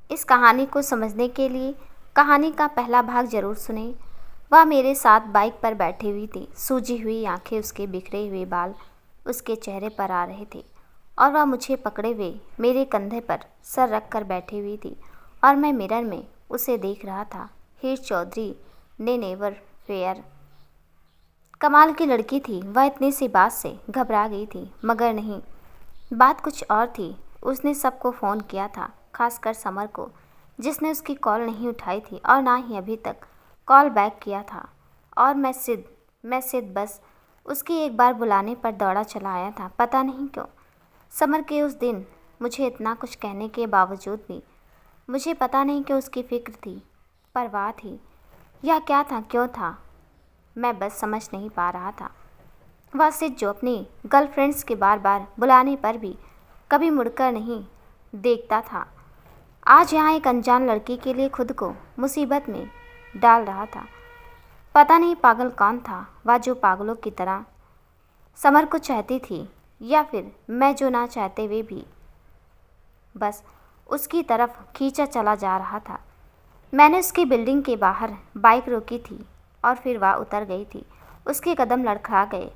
इस कहानी को समझने के लिए कहानी का पहला भाग जरूर सुनें। वह मेरे साथ बाइक पर बैठी हुई थी। सूजी हुई आंखें, उसके बिखरे हुए बाल उसके चेहरे पर आ रहे थे और वह मुझे पकड़े हुए मेरे कंधे पर सर रख कर बैठी हुई थी और मैं मिरर में उसे देख रहा था। हीर चौधरी ने नेवर फेयर कमाल की लड़की थी। वह इतनी सी बात से घबरा गई थी, मगर नहीं, बात कुछ और थी। उसने सबको फ़ोन किया था, खासकर समर को, जिसने उसकी कॉल नहीं उठाई थी और ना ही अभी तक कॉल बैक किया था। और मैं सिर्फ बस उसकी एक बार बुलाने पर दौड़ा चला आया था। पता नहीं क्यों समर के उस दिन मुझे इतना कुछ कहने के बावजूद भी मुझे पता नहीं क्यों उसकी फ़िक्र थी, परवाह थी, या क्या था, क्यों था, मैं बस समझ नहीं पा रहा था। वह सिर्फ जो अपनी गर्लफ्रेंड्स के बार बार बुलाने पर भी कभी मुड़कर नहीं देखता था, आज यहाँ एक अनजान लड़की के लिए खुद को मुसीबत में डाल रहा था। पता नहीं पागल कौन था, वह जो पागलों की तरह समर को चाहती थी, या फिर मैं जो ना चाहते हुए भी बस उसकी तरफ खींचा चला जा रहा था। मैंने उसकी बिल्डिंग के बाहर बाइक रोकी थी और फिर वह उतर गई थी। उसके कदम लड़खड़ा गए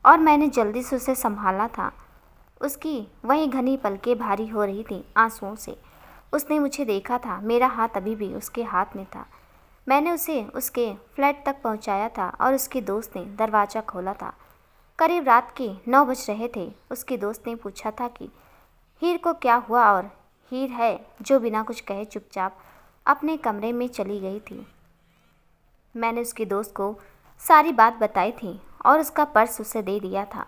और मैंने जल्दी से उसे संभाला था। उसकी वही घनी पलकें भारी हो रही थीं आंसुओं से। उसने मुझे देखा था, मेरा हाथ अभी भी उसके हाथ में था। मैंने उसे उसके फ्लैट तक पहुंचाया था और उसके दोस्त ने दरवाज़ा खोला था। करीब रात के 9 बज रहे थे। उसके दोस्त ने पूछा था कि हीर को क्या हुआ, और हीर है जो बिना कुछ कहे चुपचाप अपने कमरे में चली गई थी। मैंने उसके दोस्त को सारी बात बताई थी और उसका पर्स उसे दे दिया था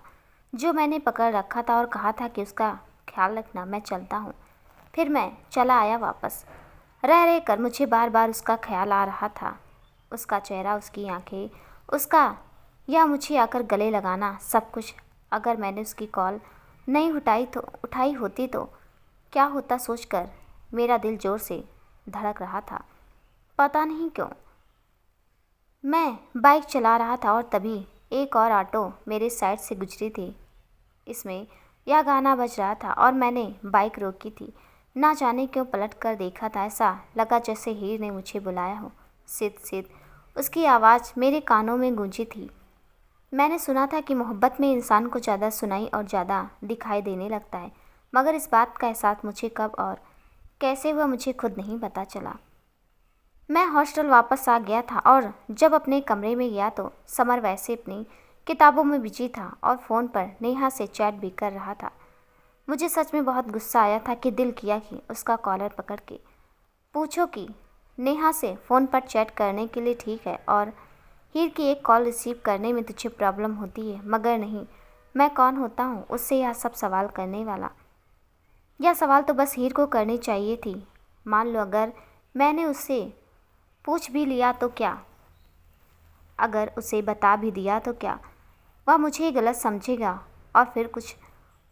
जो मैंने पकड़ रखा था और कहा था कि उसका ख्याल रखना, मैं चलता हूँ। फिर मैं चला आया वापस। रह रह कर मुझे बार बार उसका ख्याल आ रहा था। उसका चेहरा, उसकी आंखें, उसका या मुझे आकर गले लगाना, सब कुछ। अगर मैंने उसकी कॉल नहीं उठाई होती तो क्या होता सोचकर मेरा दिल ज़ोर से धड़क रहा था। पता नहीं क्यों मैं बाइक चला रहा था और तभी एक और ऑटो मेरे साइड से गुजरी थी। इसमें यह गाना बज रहा था और मैंने बाइक रोकी थी। ना जाने क्यों पलट कर देखा था, ऐसा लगा जैसे हीर ने मुझे बुलाया हो। सिद सिद उसकी आवाज़ मेरे कानों में गूंजी थी। मैंने सुना था कि मोहब्बत में इंसान को ज़्यादा सुनाई और ज़्यादा दिखाई देने लगता है, मगर इस बात का एहसास मुझे कब और कैसे हुआ मुझे खुद नहीं पता चला। मैं हॉस्टल वापस आ गया था और जब अपने कमरे में गया तो समर वैसे अपनी किताबों में बिजी था और फ़ोन पर नेहा से चैट भी कर रहा था। मुझे सच में बहुत गुस्सा आया था कि दिल किया कि उसका कॉलर पकड़ के पूछो कि नेहा से फ़ोन पर चैट करने के लिए ठीक है और हीर की एक कॉल रिसीव करने में तुझे प्रॉब्लम होती है, मगर नहीं, मैं कौन होता हूँ उससे यह सब सवाल करने वाला। यह सवाल तो बस हीर को करनी चाहिए थी। मान लो अगर मैंने उससे पूछ भी लिया तो क्या, अगर उसे बता भी दिया तो क्या, वह मुझे गलत समझेगा और फिर कुछ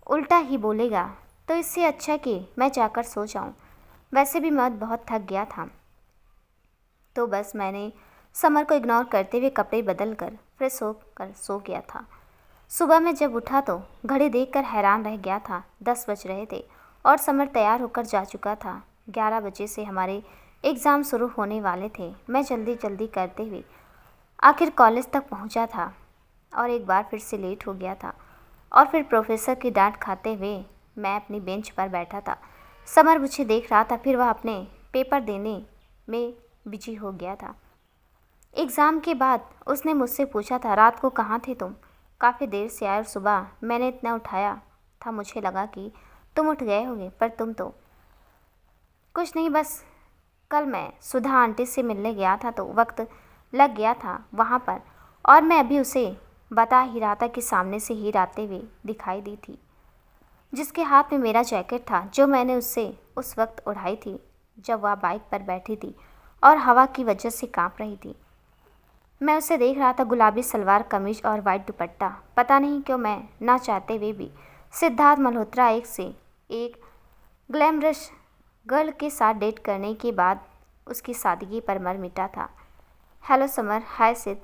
उल्टा ही बोलेगा। तो इससे अच्छा कि मैं जाकर सो जाऊं। वैसे भी मैं बहुत थक गया था। तो बस मैंने समर को इग्नोर करते हुए कपड़े बदल कर फ्रेश होकर सो गया था। सुबह में जब उठा तो घड़ी देखकर हैरान रह गया था। 10 बज रहे थे और समर तैयार होकर जा चुका था। 11 बजे से हमारे एग्ज़ाम शुरू होने वाले थे। मैं जल्दी जल्दी करते हुए आखिर कॉलेज तक पहुंचा था और एक बार फिर से लेट हो गया था और फिर प्रोफेसर की डांट खाते हुए मैं अपनी बेंच पर बैठा था। समर मुझे देख रहा था, फिर वह अपने पेपर देने में बिजी हो गया था। एग्ज़ाम के बाद उसने मुझसे पूछा था, रात को कहाँ थे तुम? काफ़ी देर से आए और सुबह मैंने इतना उठाया था, मुझे लगा कि तुम उठ गए होगे, पर तुम तो कुछ नहीं, बस कल मैं सुधा आंटी से मिलने गया था तो वक्त लग गया था वहाँ पर, और मैं अभी उसे बता ही रहा था कि सामने से हीर आते हुए दिखाई दी थी, जिसके हाथ में मेरा जैकेट था जो मैंने उससे उस वक्त उड़ाई थी जब वह बाइक पर बैठी थी और हवा की वजह से कांप रही थी। मैं उसे देख रहा था, गुलाबी सलवार कमीज और वाइट दुपट्टा। पता नहीं क्यों मैं ना चाहते हुए भी सिद्धार्थ मल्होत्रा एक से एक ग्लैमरस गर्ल के साथ डेट करने के बाद उसकी सादगी पर मर मिटा था। हेलो समर, हाय सिद्ध,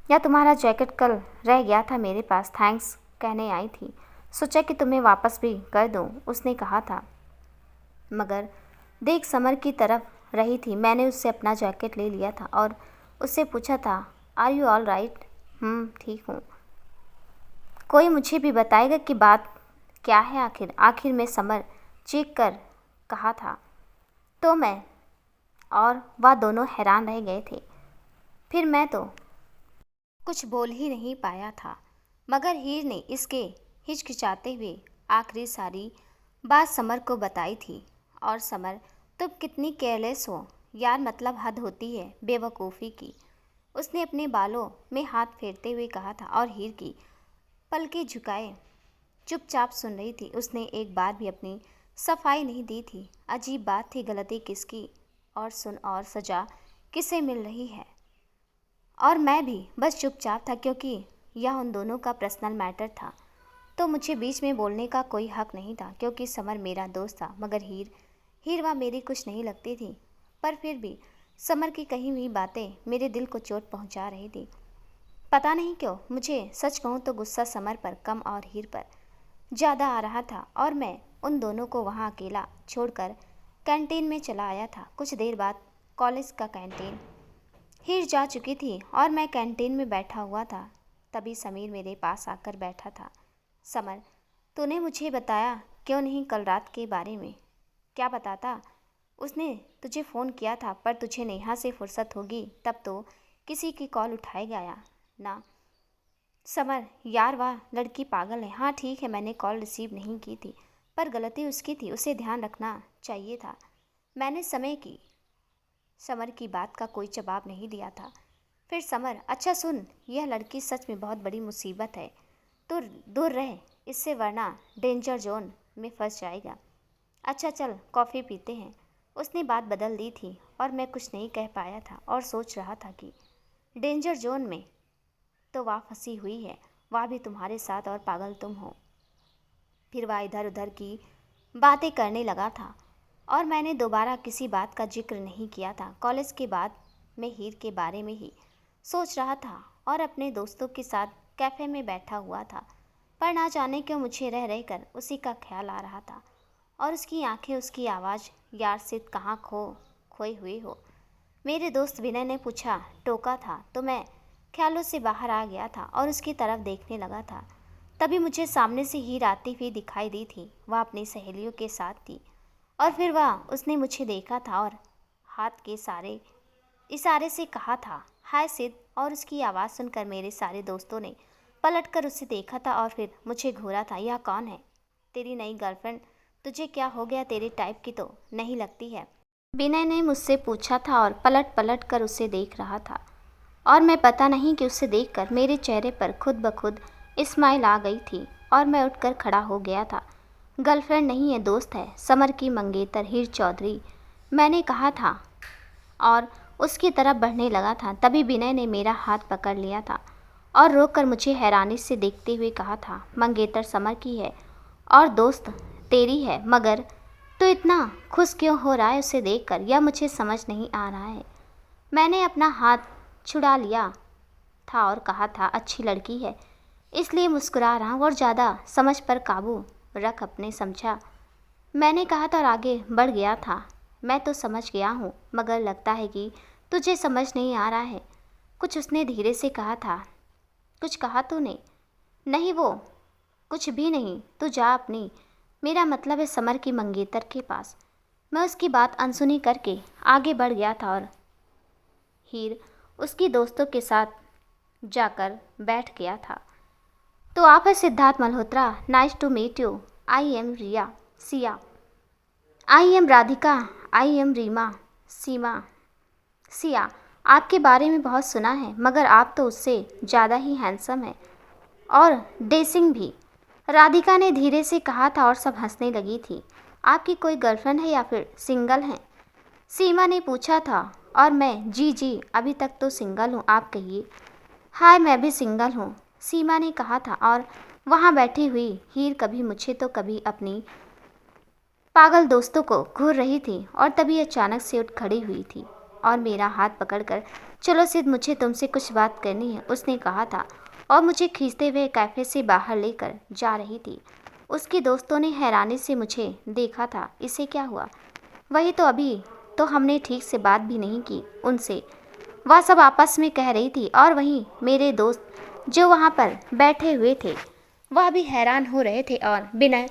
या तुम्हारा जैकेट कल रह गया था मेरे पास, थैंक्स कहने आई थी, सोचा कि तुम्हें वापस भी कर दूं, उसने कहा था। मगर देख समर की तरफ रही थी। मैंने उससे अपना जैकेट ले लिया था और उससे पूछा था, आर यू ऑल राइट? ठीक हूँ। कोई मुझे भी बताएगा कि बात क्या है आखिर में समर चीख कर कहा था। तो मैं और वह दोनों हैरान रह गए थे। फिर मैं तो कुछ बोल ही नहीं पाया था, मगर हीर ने इसके हिचकिचाते हुए आखिरी सारी बात समर को बताई थी। और समर, तुम कितनी केयरलेस हो यार, मतलब हद होती है बेवकूफ़ी की। उसने अपने बालों में हाथ फेरते हुए कहा था और हीर की पलकें झुकाए चुपचाप सुन रही थी। उसने एक बार भी अपनी सफाई नहीं दी थी। अजीब बात थी, गलती किसकी और सुन और सजा किसे मिल रही है। और मैं भी बस चुपचाप था, क्योंकि यह उन दोनों का पर्सनल मैटर था। तो मुझे बीच में बोलने का कोई हक नहीं था, क्योंकि समर मेरा दोस्त था। मगर हीर वह मेरी कुछ नहीं लगती थी। पर फिर भी समर की कही हुई बातें मेरे दिल को चोट पहुंचा रही थी। पता नहीं क्यों मुझे सच कहूँ तो गुस्सा समर पर कम और हीर पर ज़्यादा आ रहा था। और मैं उन दोनों को वहाँ अकेला छोड़कर कैंटीन में चला आया था। कुछ देर बाद कॉलेज का कैंटीन हीर जा चुकी थी और मैं कैंटीन में बैठा हुआ था। तभी समीर मेरे पास आकर बैठा था। समर, तूने मुझे बताया क्यों नहीं कल रात के बारे में? क्या बताता? उसने तुझे फ़ोन किया था, पर तुझे नेहा से फुर्सत होगी तब तो किसी की कॉल उठाएगा या ना। समर, यार वाह लड़की पागल है। हाँ ठीक है, मैंने कॉल रिसीव नहीं की थी, पर गलती उसकी थी, उसे ध्यान रखना चाहिए था। मैंने समर की बात का कोई जवाब नहीं दिया था। फिर समर, अच्छा सुन, यह लड़की सच में बहुत बड़ी मुसीबत है। तो दूर रह इससे, वरना डेंजर जोन में फंस जाएगा। अच्छा चल कॉफ़ी पीते हैं। उसने बात बदल दी थी और मैं कुछ नहीं कह पाया था और सोच रहा था कि डेंजर जोन में तो वह फंसी हुई है, वह भी तुम्हारे साथ, और पागल तुम हो। फिर वह इधर उधर की बातें करने लगा था और मैंने दोबारा किसी बात का जिक्र नहीं किया था। कॉलेज के बाद मैं हीर के बारे में ही सोच रहा था और अपने दोस्तों के साथ कैफ़े में बैठा हुआ था। पर ना जाने क्यों मुझे रह रहकर उसी का ख्याल आ रहा था और उसकी आंखें, उसकी आवाज़। यार सिद्ध कहाँ खोए हुए हो? मेरे दोस्त विनय ने पूछा। टोका था तो मैं ख्यालों से बाहर आ गया था और उसकी तरफ देखने लगा था। तभी मुझे सामने से हीर आती हुई दिखाई दी थी। वह अपनी सहेलियों के साथ थी और फिर उसने मुझे देखा था और हाथ के इशारे से कहा था, हाय सिद्ध। और उसकी आवाज़ सुनकर मेरे सारे दोस्तों ने पलटकर उसे देखा था और फिर मुझे घूरा था। यह कौन है? तेरी नई गर्लफ्रेंड? तुझे क्या हो गया? तेरे टाइप की तो नहीं लगती है, विनय ने मुझसे पूछा था और पलट पलट कर उसे देख रहा था। और मैं पता नहीं कि उसे देखकर मेरे चेहरे पर खुद ब खुद स्माइल आ गई थी और मैं उठकर खड़ा हो गया था। गर्लफ्रेंड नहीं है, दोस्त है, समर की मंगेतर हीर चौधरी, मैंने कहा था और उसकी तरफ बढ़ने लगा था। तभी विनय ने मेरा हाथ पकड़ लिया था और रोककर मुझे हैरानी से देखते हुए कहा था, मंगेतर समर की है और दोस्त तेरी है, मगर तो इतना खुश क्यों हो रहा है उसे देखकर? यह मुझे समझ नहीं आ रहा है। मैंने अपना हाथ छुड़ा लिया था और कहा था, अच्छी लड़की है इसलिए मुस्कुरा रहा हूँ, और ज़्यादा समझ पर काबू रख अपने, समझा? मैंने कहा था और आगे बढ़ गया था। मैं तो समझ गया हूँ, मगर लगता है कि तुझे समझ नहीं आ रहा है। कुछ उसने धीरे से कहा था। कुछ कहा तूने? नहीं, वो कुछ भी नहीं, तू जा अपनी, मेरा मतलब है समर की मंगेतर के पास। मैं उसकी बात अनसुनी करके आगे बढ़ गया था और हीर उसकी दोस्तों के साथ जाकर बैठ गया था। तो आप है Siddharth Malhotra, nice to meet you. I am Siya, I am Radhika, I am Reema, Siya. आपके बारे में बहुत सुना है, मगर आप तो उससे ज़्यादा ही हैंडसम हैं और डेसिंग भी, राधिका ने धीरे से कहा था और सब हंसने लगी थी। आपकी कोई गर्लफ्रेंड है या फिर सिंगल हैं? सीमा ने पूछा था और मैं जी अभी तक तो सिंगल हूँ, आप कहिए। हाय, मैं भी सिंगल हूँ, सीमा ने कहा था और वहाँ बैठी हुई हीर कभी मुझे तो कभी अपनी पागल दोस्तों को घूर रही थी और तभी अचानक से उठ खड़ी हुई थी और मेरा हाथ पकड़कर, चलो सिद्ध, मुझे तुमसे कुछ बात करनी है, उसने कहा था और मुझे खींचते हुए कैफ़े से बाहर लेकर जा रही थी। उसके दोस्तों ने हैरानी से मुझे देखा था। इसे क्या हुआ? वही तो, अभी तो हमने ठीक से बात भी नहीं की उनसे। वह सब आपस में कह रही थी और वहीं मेरे दोस्त जो वहाँ पर बैठे हुए थे वह भी हैरान हो रहे थे। और बिना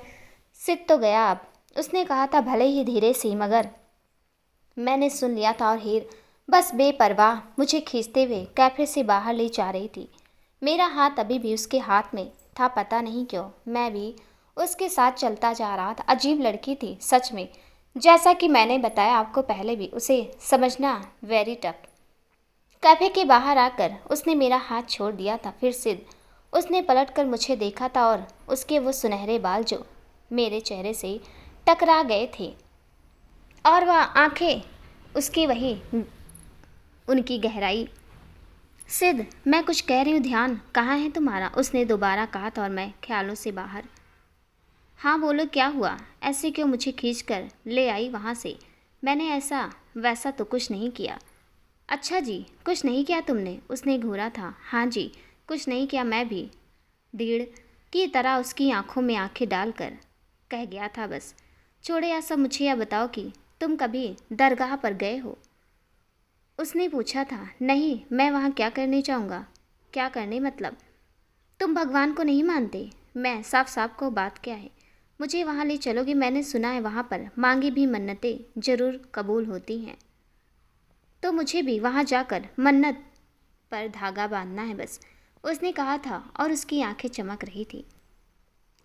सिद्ध तो गया अब, उसने कहा था भले ही धीरे से, मगर मैंने सुन लिया था। और हीर बस बेपरवाह मुझे खींचते हुए कैफे से बाहर ले जा रही थी। मेरा हाथ अभी भी उसके हाथ में था, पता नहीं क्यों मैं भी उसके साथ चलता जा रहा था। अजीब लड़की थी सच में, जैसा कि मैंने बताया आपको पहले भी, उसे समझना वेरी टफ। कैफे के बाहर आकर उसने मेरा हाथ छोड़ दिया था। फिर सिद्ध उसने पलटकर मुझे देखा था और उसके वो सुनहरे बाल जो मेरे चेहरे से टकरा गए थे और वह आंखें उसकी वही उनकी गहराई। सिद्ध, मैं कुछ कह रही हूँ, ध्यान कहाँ है तुम्हारा? उसने दोबारा कहा था और मैं ख्यालों से बाहर। हाँ बोलो, क्या हुआ? ऐसे क्यों मुझे खींच कर ले आई वहाँ से? मैंने ऐसा वैसा तो कुछ नहीं किया। अच्छा जी, कुछ नहीं किया तुमने? उसने घूरा था। हाँ जी, कुछ नहीं किया। मैं भी डीड़ की तरह उसकी आंखों में आंखें डालकर कह गया था, बस छोड़े यह सब, मुझे यह बताओ कि तुम कभी दरगाह पर गए हो? उसने पूछा था। नहीं, मैं वहाँ क्या करने जाऊँगा? क्या करने मतलब? तुम भगवान को नहीं मानते? मैं साफ साफ को बात क्या है, मुझे वहाँ ले चलोगे? मैंने सुना है वहाँ पर मांगी भी मन्नतें ज़रूर कबूल होती हैं, तो मुझे भी वहाँ जाकर मन्नत पर धागा बांधना है बस, उसने कहा था और उसकी आंखें चमक रही थी।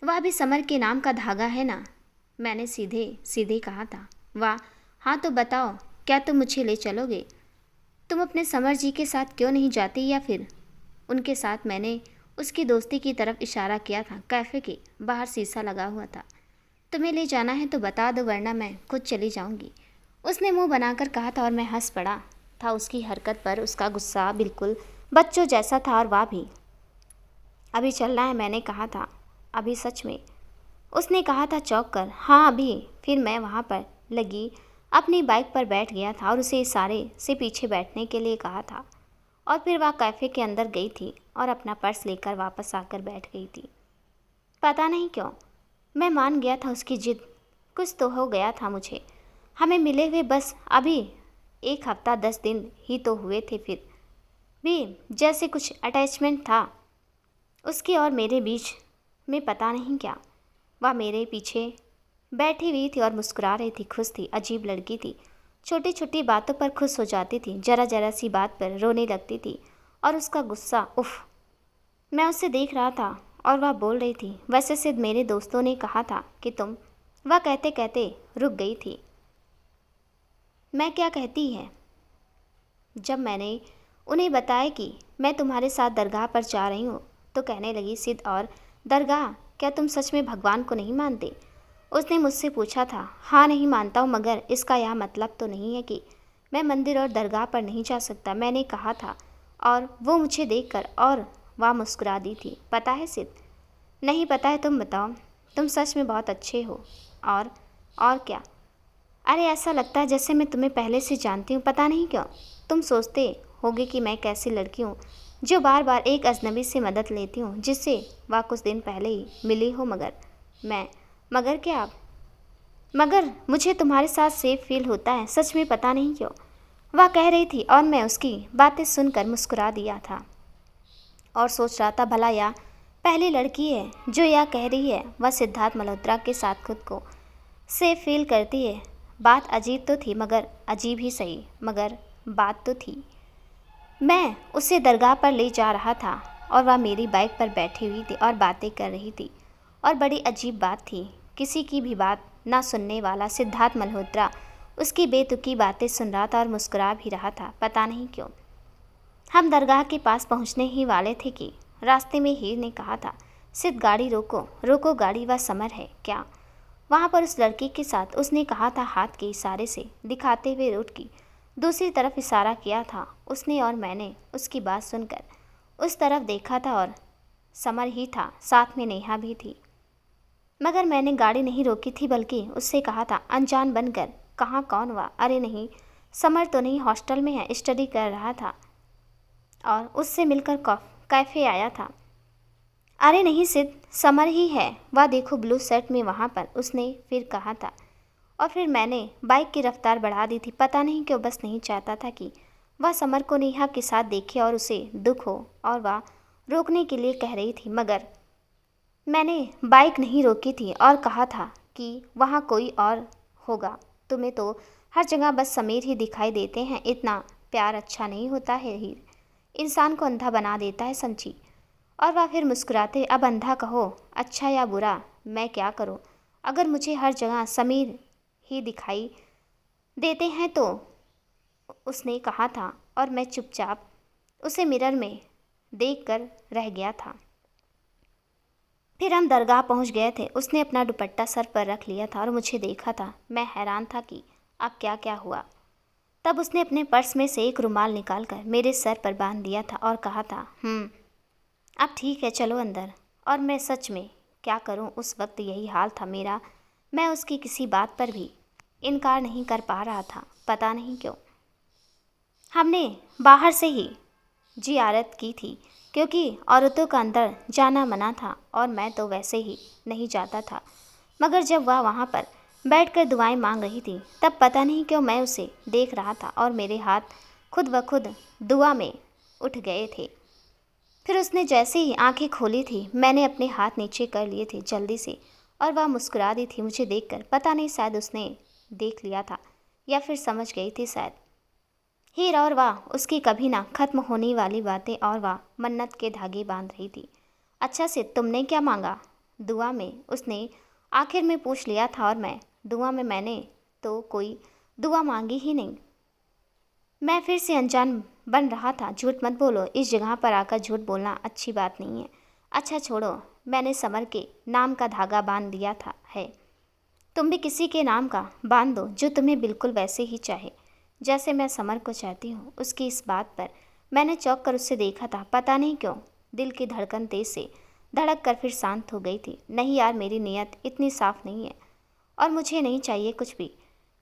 वह भी समर के नाम का धागा है ना? मैंने सीधे सीधे कहा था। वाह, हाँ तो बताओ, क्या तुम मुझे ले चलोगे? तुम अपने समर जी के साथ क्यों नहीं जाती, या फिर उनके साथ? मैंने उसकी दोस्ती की तरफ इशारा किया था। कैफ़े के बाहर शीशा लगा हुआ था। तुम्हें ले जाना है तो बता दो, वरना मैं खुद चली जाऊंगी, उसने मुंह बनाकर कहा था। और मैं हंस पड़ा था उसकी हरकत पर। उसका गुस्सा बिल्कुल बच्चों जैसा था और वह भी। अभी चलना है, मैंने कहा था। अभी सच में? उसने कहा था चौंक कर। हाँ अभी। फिर मैं वहाँ पर लगी अपनी बाइक पर बैठ गया था और उसे इशारे से पीछे बैठने के लिए कहा था। और फिर वह कैफ़े के अंदर गई थी और अपना पर्स लेकर वापस आकर बैठ गई थी। पता नहीं क्यों मैं मान गया था उसकी जिद। कुछ तो हो गया था मुझे। हमें मिले हुए बस अभी 1 हफ्ता 10 दिन ही तो हुए थे, फिर भी जैसे कुछ अटैचमेंट था उसके और मेरे बीच में, पता नहीं क्या। वह मेरे पीछे बैठी हुई थी और मुस्कुरा रही थी, खुश थी। अजीब लड़की थी, छोटी छोटी बातों पर खुश हो जाती थी, जरा जरा सी बात पर रोने लगती थी। और उसका गुस्सा, उफ। मैं उसे देख रहा था और वह बोल रही थी। वैसे सिद्ध, मेरे दोस्तों ने कहा था कि तुम, वह कहते कहते रुक गई थी। मैं क्या कहती है? जब मैंने उन्हें बताया कि मैं तुम्हारे साथ दरगाह पर जा रही हूँ तो कहने लगी, सिद्ध और दरगाह, क्या तुम सच में भगवान को नहीं मानते? उसने मुझसे पूछा था। हाँ नहीं मानता हूँ, मगर इसका यह मतलब तो नहीं है कि मैं मंदिर और दरगाह पर नहीं जा सकता, मैंने कहा था। और वो मुझे देखकर और वह मुस्कुरा दी थी। पता है सिद्ध? नहीं पता है, तुम बताओ। तुम सच में बहुत अच्छे हो। और क्या? अरे ऐसा लगता है जैसे मैं तुम्हें पहले से जानती हूँ, पता नहीं क्यों। तुम सोचते होगे कि मैं कैसी लड़की हूँ जो बार बार एक अजनबी से मदद लेती हूँ जिससे वह कुछ दिन पहले ही मिली हो, मगर क्या? मगर मुझे तुम्हारे साथ सेफ फील होता है, सच में पता नहीं क्यों, वह कह रही थी। और मैं उसकी बातें सुनकर मुस्कुरा दिया था और सोच रहा था, भला यह पहली लड़की है जो यह कह रही है वह सिद्धार्थ मल्होत्रा के साथ खुद को सेफ फील करती है। बात अजीब तो थी, मगर अजीब ही सही, मगर बात तो थी। मैं उसे दरगाह पर ले जा रहा था और वह मेरी बाइक पर बैठी हुई थी और बातें कर रही थी। और बड़ी अजीब बात थी, किसी की भी बात ना सुनने वाला सिद्धार्थ मल्होत्रा उसकी बेतुकी बातें सुन रहा था और मुस्कुरा भी रहा था, पता नहीं क्यों। हम दरगाह के पास पहुंचने ही वाले थे कि रास्ते में हीर ने कहा था, सिद्ध गाड़ी रोको, रोको गाड़ी, वह समर है क्या? वहाँ पर उस लड़की के साथ, उसने कहा था हाथ के इशारे से दिखाते हुए रोड की दूसरी तरफ इशारा किया था उसने। और मैंने उसकी बात सुनकर उस तरफ देखा था और समर ही था, साथ में नेहा भी थी। मगर मैंने गाड़ी नहीं रोकी थी, बल्कि उससे कहा था अनजान बनकर, कहाँ कौन हुआ? अरे नहीं, समर तो नहीं, हॉस्टल में है, स्टडी कर रहा था और उससे मिलकर कैफ़े आया था। अरे नहीं सिद्ध, समर ही है, वह देखो ब्लू शर्ट में वहाँ पर, उसने फिर कहा था। और फिर मैंने बाइक की रफ्तार बढ़ा दी थी। पता नहीं क्यों, बस नहीं चाहता था कि वह समर को नेहा के साथ देखे और उसे दुख हो, और वह रोकने के लिए कह रही थी, मगर मैंने बाइक नहीं रोकी थी और कहा था कि वहाँ कोई और होगा। तुम्हें तो हर जगह बस समीर ही दिखाई देते हैं। इतना प्यार अच्छा नहीं होता है हीर, इंसान को अंधा बना देता है समझी। और वह फिर मुस्कुराते, अब अंधा कहो, अच्छा या बुरा, मैं क्या करूं? अगर मुझे हर जगह समीर ही दिखाई देते हैं तो, उसने कहा था, और मैं चुपचाप उसे मिरर में देखकर रह गया था। फिर हम दरगाह पहुंच गए थे। उसने अपना दुपट्टा सर पर रख लिया था और मुझे देखा था। मैं हैरान था कि अब क्या क्या हुआ। तब उसने अपने पर्स में से एक रुमाल निकालकर मेरे सर पर बांध दिया था और कहा था, अब ठीक है, चलो अंदर। और मैं सच में क्या करूं, उस वक्त यही हाल था मेरा। मैं उसकी किसी बात पर भी इनकार नहीं कर पा रहा था, पता नहीं क्यों। हमने बाहर से ही जियारत की थी, क्योंकि औरतों का अंदर जाना मना था और मैं तो वैसे ही नहीं जाता था। मगर जब वह वहाँ पर बैठकर दुआएं मांग रही थी, तब पता नहीं क्यों मैं उसे देख रहा था और मेरे हाथ खुद ब खुद दुआ में उठ गए थे। फिर उसने जैसे ही आंखें खोली थी, मैंने अपने हाथ नीचे कर लिए थे जल्दी से, और वह मुस्कुरा दी थी मुझे देखकर। पता नहीं, शायद उसने देख लिया था या फिर समझ गई थी शायद। हीर और वाह, उसकी कभी ना खत्म होने वाली बातें, और वाह मन्नत के धागे बांध रही थी। अच्छा से तुमने क्या मांगा दुआ में? उसने आखिर में पूछ लिया था। और मैं दुआ में, मैंने तो कोई दुआ मांगी ही नहीं। मैं फिर से अनजान बन रहा था। झूठ मत बोलो, इस जगह पर आकर झूठ बोलना अच्छी बात नहीं है। अच्छा छोड़ो, मैंने समर के नाम का धागा बांध दिया था है। तुम भी किसी के नाम का बांध दो जो तुम्हें बिल्कुल वैसे ही चाहे जैसे मैं समर को चाहती हूँ। उसकी इस बात पर मैंने चौंक कर उसे देखा था। पता नहीं क्यों दिल की धड़कन तेज से धड़क कर फिर शांत हो गई थी। नहीं यार, मेरी नीयत इतनी साफ नहीं है और मुझे नहीं चाहिए कुछ भी,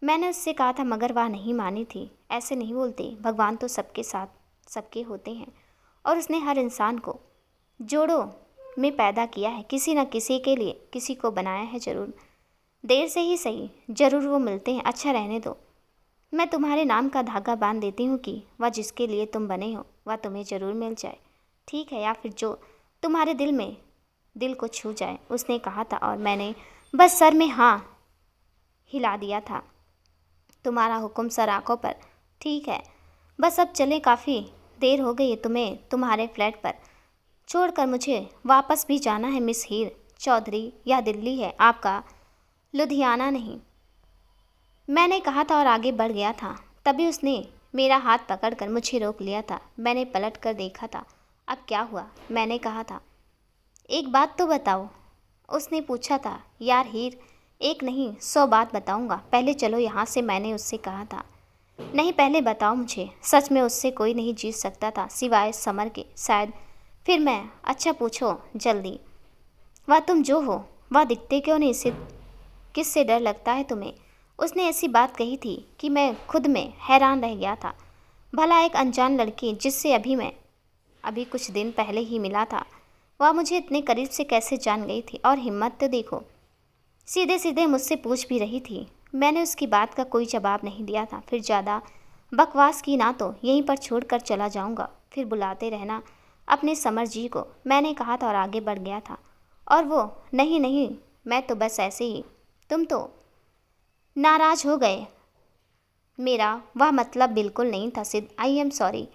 मैंने उससे कहा था, मगर वह नहीं मानी थी। ऐसे नहीं बोलते, भगवान तो सबके साथ सबके होते हैं और उसने हर इंसान को जोड़ों में पैदा किया है। किसी न किसी के लिए किसी को बनाया है ज़रूर, देर से ही सही, ज़रूर वो मिलते हैं। अच्छा रहने दो, मैं तुम्हारे नाम का धागा बांध देती हूँ कि वह जिसके लिए तुम बने हो वह तुम्हें ज़रूर मिल जाए, ठीक है? या फिर जो तुम्हारे दिल को छू जाए, उसने कहा था। और मैंने बस सर में हाँ हिला दिया था। तुम्हारा हुक्म सर आंखों पर। ठीक है, बस अब चले, काफ़ी देर हो गई है। तुम्हें तुम्हारे फ्लैट पर छोड़कर मुझे वापस भी जाना है मिस हीर चौधरी। यह दिल्ली है आपका, लुधियाना नहीं, मैंने कहा था और आगे बढ़ गया था। तभी उसने मेरा हाथ पकड़कर मुझे रोक लिया था। मैंने पलट कर देखा था। अब क्या हुआ? मैंने कहा था। एक बात तो बताओ, उसने पूछा था। यार हीर, एक नहीं 100 बात बताऊंगा, पहले चलो यहाँ से, मैंने उससे कहा था। नहीं, पहले बताओ मुझे, सच में उससे कोई नहीं जीत सकता था सिवाय समर के, शायद। फिर मैं, अच्छा पूछो जल्दी, वह तुम जो हो वह दिखते क्यों नहीं? सिर्फ किससे डर लगता है तुम्हें? उसने ऐसी बात कही थी कि मैं खुद में हैरान रह गया था। भला एक अनजान लड़की जिससे अभी कुछ दिन पहले ही मिला था, वह मुझे इतने करीब से कैसे जान गई थी? और हिम्मत तो देखो, सीधे सीधे मुझसे पूछ भी रही थी। मैंने उसकी बात का कोई जवाब नहीं दिया था। फिर ज़्यादा बकवास की ना तो यहीं पर छोड़कर चला जाऊंगा, फिर बुलाते रहना अपने समर जी को, मैंने कहा था और आगे बढ़ गया था। और वो, नहीं नहीं, मैं तो बस ऐसे ही, तुम तो नाराज हो गए। मेरा वह मतलब बिल्कुल नहीं था सिद्ध, आई एम सॉरी,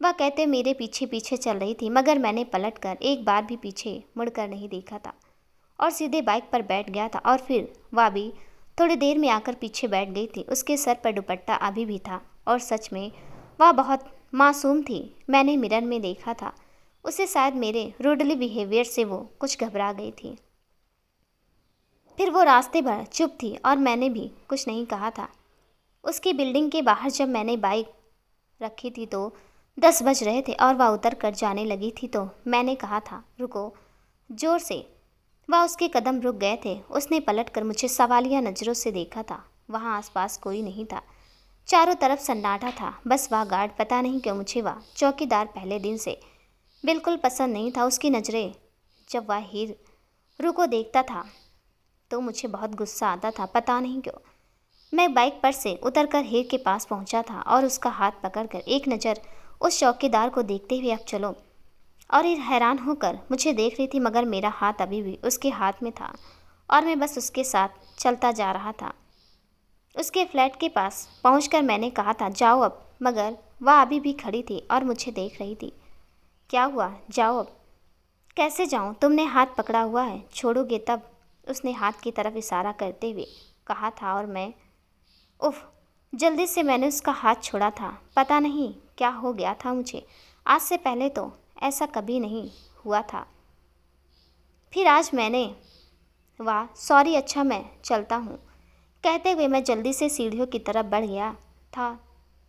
वह कहते मेरे पीछे पीछे चल रही थी, मगर मैंने पलटकर एक बार भी पीछे मुड़कर नहीं देखा था और सीधे बाइक पर बैठ गया था। और फिर वह भी थोड़ी देर में आकर पीछे बैठ गई थी। उसके सर पर दुपट्टा अभी भी था और सच में वह बहुत मासूम थी। मैंने मिरर में देखा था उसे, शायद मेरे रूडली बिहेवियर से वो कुछ घबरा गई थी। फिर वो रास्ते भर चुप थी और मैंने भी कुछ नहीं कहा था। उसकी बिल्डिंग के बाहर जब मैंने बाइक रखी थी तो 10 बज रहे थे और वह उतर कर जाने लगी थी, तो मैंने कहा था, रुको, जोर से। वह उसके कदम रुक गए थे। उसने पलटकर मुझे सवालिया नज़रों से देखा था। वहाँ आसपास कोई नहीं था, चारों तरफ सन्नाटा था, बस वह गार्ड। पता नहीं क्यों मुझे वह चौकीदार पहले दिन से बिल्कुल पसंद नहीं था। उसकी नज़रें जब वह हीर रू को देखता था तो मुझे बहुत गुस्सा आता था, पता नहीं क्यों। मैं बाइक पर से उतरकर हीर के पास पहुंचा था और उसका हाथ पकड़कर एक नज़र उस चौकीदार को देखते हुए अब चलो, और ये हैरान होकर मुझे देख रही थी, मगर मेरा हाथ अभी भी उसके हाथ में था और मैं बस उसके साथ चलता जा रहा था। उसके फ्लैट के पास पहुंचकर मैंने कहा था जाओ अब, मगर वह अभी भी खड़ी थी और मुझे देख रही थी। क्या हुआ, जाओ अब। कैसे जाऊं, तुमने हाथ पकड़ा हुआ है, छोड़ोगे तब, उसने हाथ की तरफ इशारा करते हुए कहा था। और मैं उफ, जल्दी से मैंने उसका हाथ छोड़ा था। पता नहीं क्या हो गया था मुझे, आज से पहले तो ऐसा कभी नहीं हुआ था। फिर आज मैंने, वाह सॉरी, अच्छा मैं चलता हूँ, कहते हुए मैं जल्दी से सीढ़ियों की तरफ बढ़ गया था।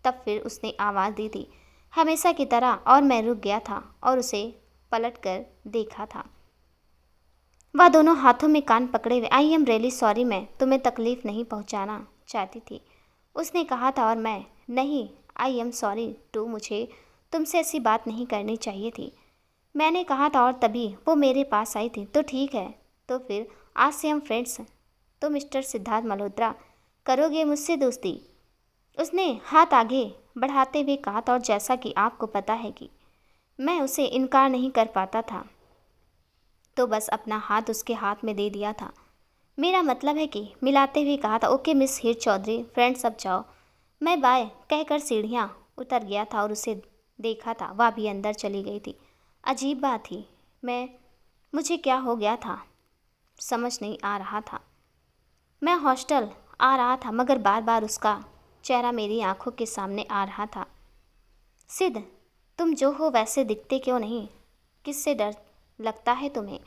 तब फिर उसने आवाज़ दी थी हमेशा की तरह, और मैं रुक गया था और उसे पलट कर देखा था। वह दोनों हाथों में कान पकड़े हुए, आई एम रियली सॉरी, मैं तुम्हें तकलीफ़ नहीं पहुंचाना चाहती थी, उसने कहा था। और मैं, नहीं, आई एम सॉरी टू, मुझे तुमसे ऐसी बात नहीं करनी चाहिए थी, मैंने कहा था। और तभी वो मेरे पास आई थी। तो ठीक है, तो फिर आज से हम फ्रेंड्स हैं। तो मिस्टर सिद्धार्थ मल्होत्रा, करोगे मुझसे दोस्ती, उसने हाथ आगे बढ़ाते हुए कहा था। और जैसा कि आपको पता है कि मैं उसे इनकार नहीं कर पाता था, तो बस अपना हाथ उसके हाथ में दे दिया था। मेरा मतलब है कि मिलाते हुए कहा था, ओके मिस हीर चौधरी, फ्रेंड्स अब जाओ। मैं बाय कहकर सीढ़ियाँ उतर गया था और उसे देखा था, वह भी अंदर चली गई थी। अजीब बात थी, मुझे क्या हो गया था समझ नहीं आ रहा था। मैं हॉस्टल आ रहा था, मगर बार बार उसका चेहरा मेरी आंखों के सामने आ रहा था। सिद्ध, तुम जो हो वैसे दिखते क्यों नहीं, किससे डर लगता है तुम्हें?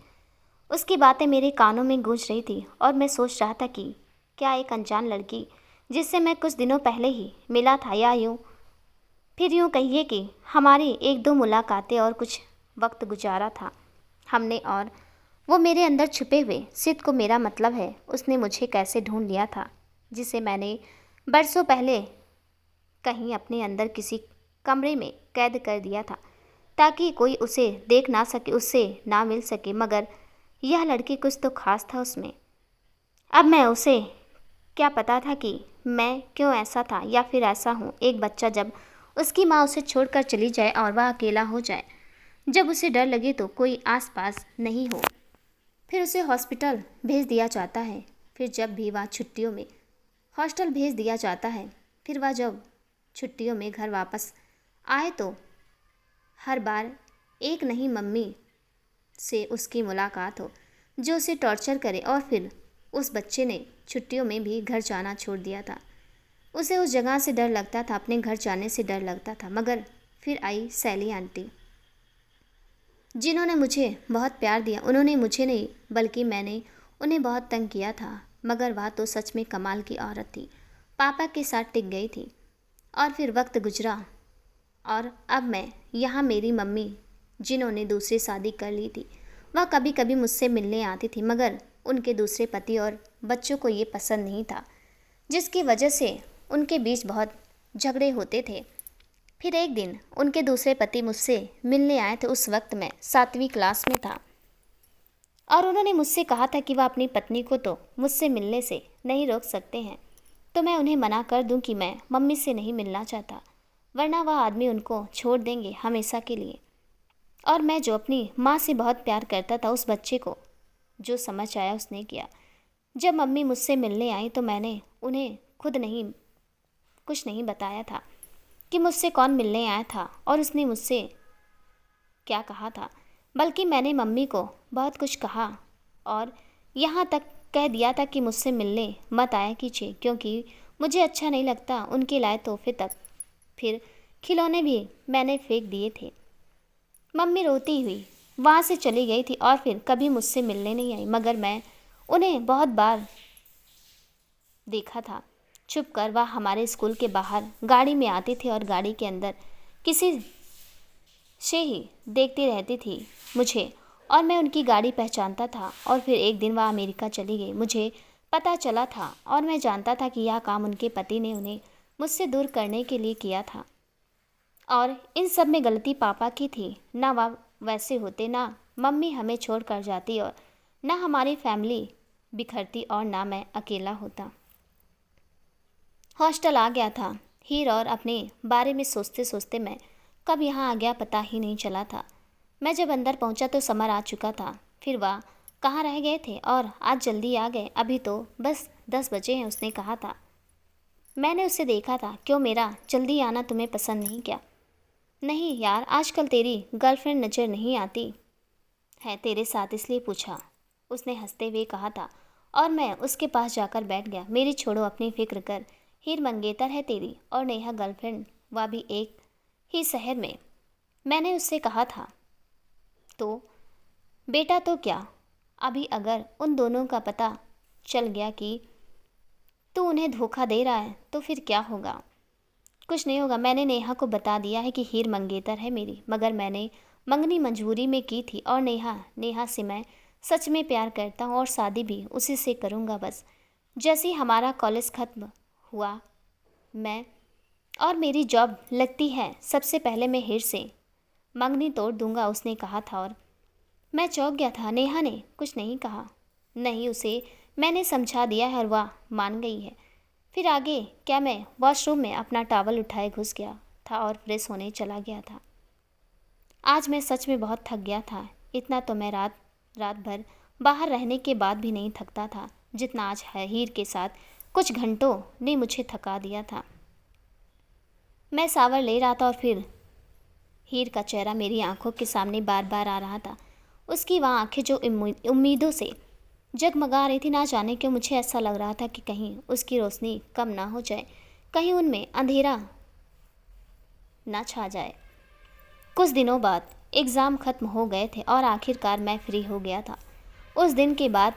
उसकी बातें मेरे कानों में गूंज रही थी और मैं सोच रहा था कि क्या एक अनजान लड़की जिससे मैं कुछ दिनों पहले ही मिला था, या फिर यूँ कहिए कि हमारी एक दो मुलाकातें और कुछ वक्त गुजारा था हमने, और वो मेरे अंदर छुपे हुए सिद्ध को, मेरा मतलब है उसने मुझे कैसे ढूंढ लिया था, जिसे मैंने बरसों पहले कहीं अपने अंदर किसी कमरे में कैद कर दिया था ताकि कोई उसे देख ना सके, उससे ना मिल सके। मगर यह लड़की, कुछ तो खास था उसमें। अब मैं उसे क्या पता था कि मैं क्यों ऐसा था, या फिर ऐसा हूँ। एक बच्चा जब उसकी माँ उसे छोड़कर चली जाए और वह अकेला हो जाए, जब उसे डर लगे तो कोई आसपास नहीं हो, फिर उसे हॉस्पिटल भेज दिया जाता है। फिर जब भी वह छुट्टियों में हॉस्टल भेज दिया जाता है, फिर वह जब छुट्टियों में घर वापस आए तो हर बार एक नहीं मम्मी से उसकी मुलाकात हो जो उसे टॉर्चर करे। और फिर उस बच्चे ने छुट्टियों में भी घर जाना छोड़ दिया था। उसे उस जगह से डर लगता था, अपने घर जाने से डर लगता था। मगर फिर आई सैली आंटी, जिन्होंने मुझे बहुत प्यार दिया। उन्होंने मुझे नहीं बल्कि मैंने उन्हें बहुत तंग किया था, मगर वह तो सच में कमाल की औरत थी, पापा के साथ टिक गई थी। और फिर वक्त गुजरा और अब मैं यहाँ, मेरी मम्मी जिन्होंने दूसरी शादी कर ली थी, वह कभी कभी मुझसे मिलने आती थी, मगर उनके दूसरे पति और बच्चों को ये पसंद नहीं था, जिसकी वजह से उनके बीच बहुत झगड़े होते थे। फिर एक दिन उनके दूसरे पति मुझसे मिलने आए थे। उस वक्त मैं 7वीं क्लास में था और उन्होंने मुझसे कहा था कि वह अपनी पत्नी को तो मुझसे मिलने से नहीं रोक सकते हैं, तो मैं उन्हें मना कर दूं कि मैं मम्मी से नहीं मिलना चाहता, वरना वह आदमी उनको छोड़ देंगे हमेशा के लिए। और मैं जो अपनी माँ से बहुत प्यार करता था, उस बच्चे को जो समझ आया उसने किया। जब मम्मी मुझसे मिलने आई तो मैंने उन्हें खुद नहीं कुछ नहीं बताया था कि मुझसे कौन मिलने आया था और उसने मुझसे क्या कहा था, बल्कि मैंने मम्मी को बहुत कुछ कहा और यहाँ तक कह दिया था कि मुझसे मिलने मत आया कीजिए, क्योंकि मुझे अच्छा नहीं लगता उनके लाए तोहफे तक, फिर खिलौने भी मैंने फेंक दिए थे। मम्मी रोती हुई वहाँ से चली गई थी और फिर कभी मुझसे मिलने नहीं आई, मगर मैं उन्हें बहुत बार देखा था। छुपकर वह हमारे स्कूल के बाहर गाड़ी में आती थी और गाड़ी के अंदर किसी से ही देखती रहती थी मुझे, और मैं उनकी गाड़ी पहचानता था। और फिर एक दिन वह अमेरिका चली गई, मुझे पता चला था, और मैं जानता था कि यह काम उनके पति ने उन्हें मुझसे दूर करने के लिए किया था। और इन सब में गलती पापा की थी। ना वह वैसे होते, ना मम्मी हमें छोड़ कर जाती, और ना हमारी फैमिली बिखरती, और ना मैं अकेला होता। हॉस्टल आ गया था हीर, और अपने बारे में सोचते सोचते मैं कब यहाँ आ गया पता ही नहीं चला था। मैं जब अंदर पहुँचा तो समर आ चुका था। फिर वह कहाँ रह गए थे और आज जल्दी आ गए, अभी तो बस 10 बजे हैं उसने कहा था। मैंने उसे देखा था, क्यों मेरा जल्दी आना तुम्हें पसंद नहीं क्या? नहीं यार, आजकल तेरी गर्लफ्रेंड नज़र नहीं आती है तेरे साथ, इसलिए पूछा, उसने हंसते हुए कहा था। और मैं उसके पास जाकर बैठ गया। मेरी छोड़ो, अपनी फिक्र कर। हीर मंगेतर है तेरी और नेहा गर्लफ्रेंड, वह भी एक ही शहर में, मैंने उससे कहा था। तो बेटा तो क्या, अभी अगर उन दोनों का पता चल गया कि तू उन्हें धोखा दे रहा है तो फिर क्या होगा? कुछ नहीं होगा। मैंने नेहा को बता दिया है कि हीर मंगेतर है मेरी, मगर मैंने मंगनी मजबूरी में की थी। और नेहा से मैं सच में प्यार करता हूँ और शादी भी उसी से करूँगा। बस जैसे ही हमारा कॉलेज ख़त्म हुआ मैं और मेरी जॉब लगती है, सबसे पहले मैं हीर से मंगनी तोड़ दूंगा, उसने कहा था। और मैं चौंक गया था। नेहा ने कुछ नहीं कहा। नहीं, उसे मैंने समझा दिया है और वह मान गई है। फिर आगे क्या, मैं वॉशरूम में अपना टॉवल उठाए घुस गया था और फ्रेश होने चला गया था। आज मैं सच में बहुत थक गया था। इतना तो मैं रात भर बाहर रहने के बाद भी नहीं थकता था जितना आज हीर के साथ कुछ घंटों ने मुझे थका दिया था। मैं सावर ले रहा था और फिर हीर का चेहरा मेरी आंखों के सामने बार बार आ रहा था। उसकी वह आंखें जो उम्मीदों से जगमगा रही थी, ना जाने क्यों मुझे ऐसा लग रहा था कि कहीं उसकी रोशनी कम ना हो जाए, कहीं उनमें अंधेरा ना छा जाए। कुछ दिनों बाद एग्ज़ाम ख़त्म हो गए थे और आखिरकार मैं फ्री हो गया था। उस दिन के बाद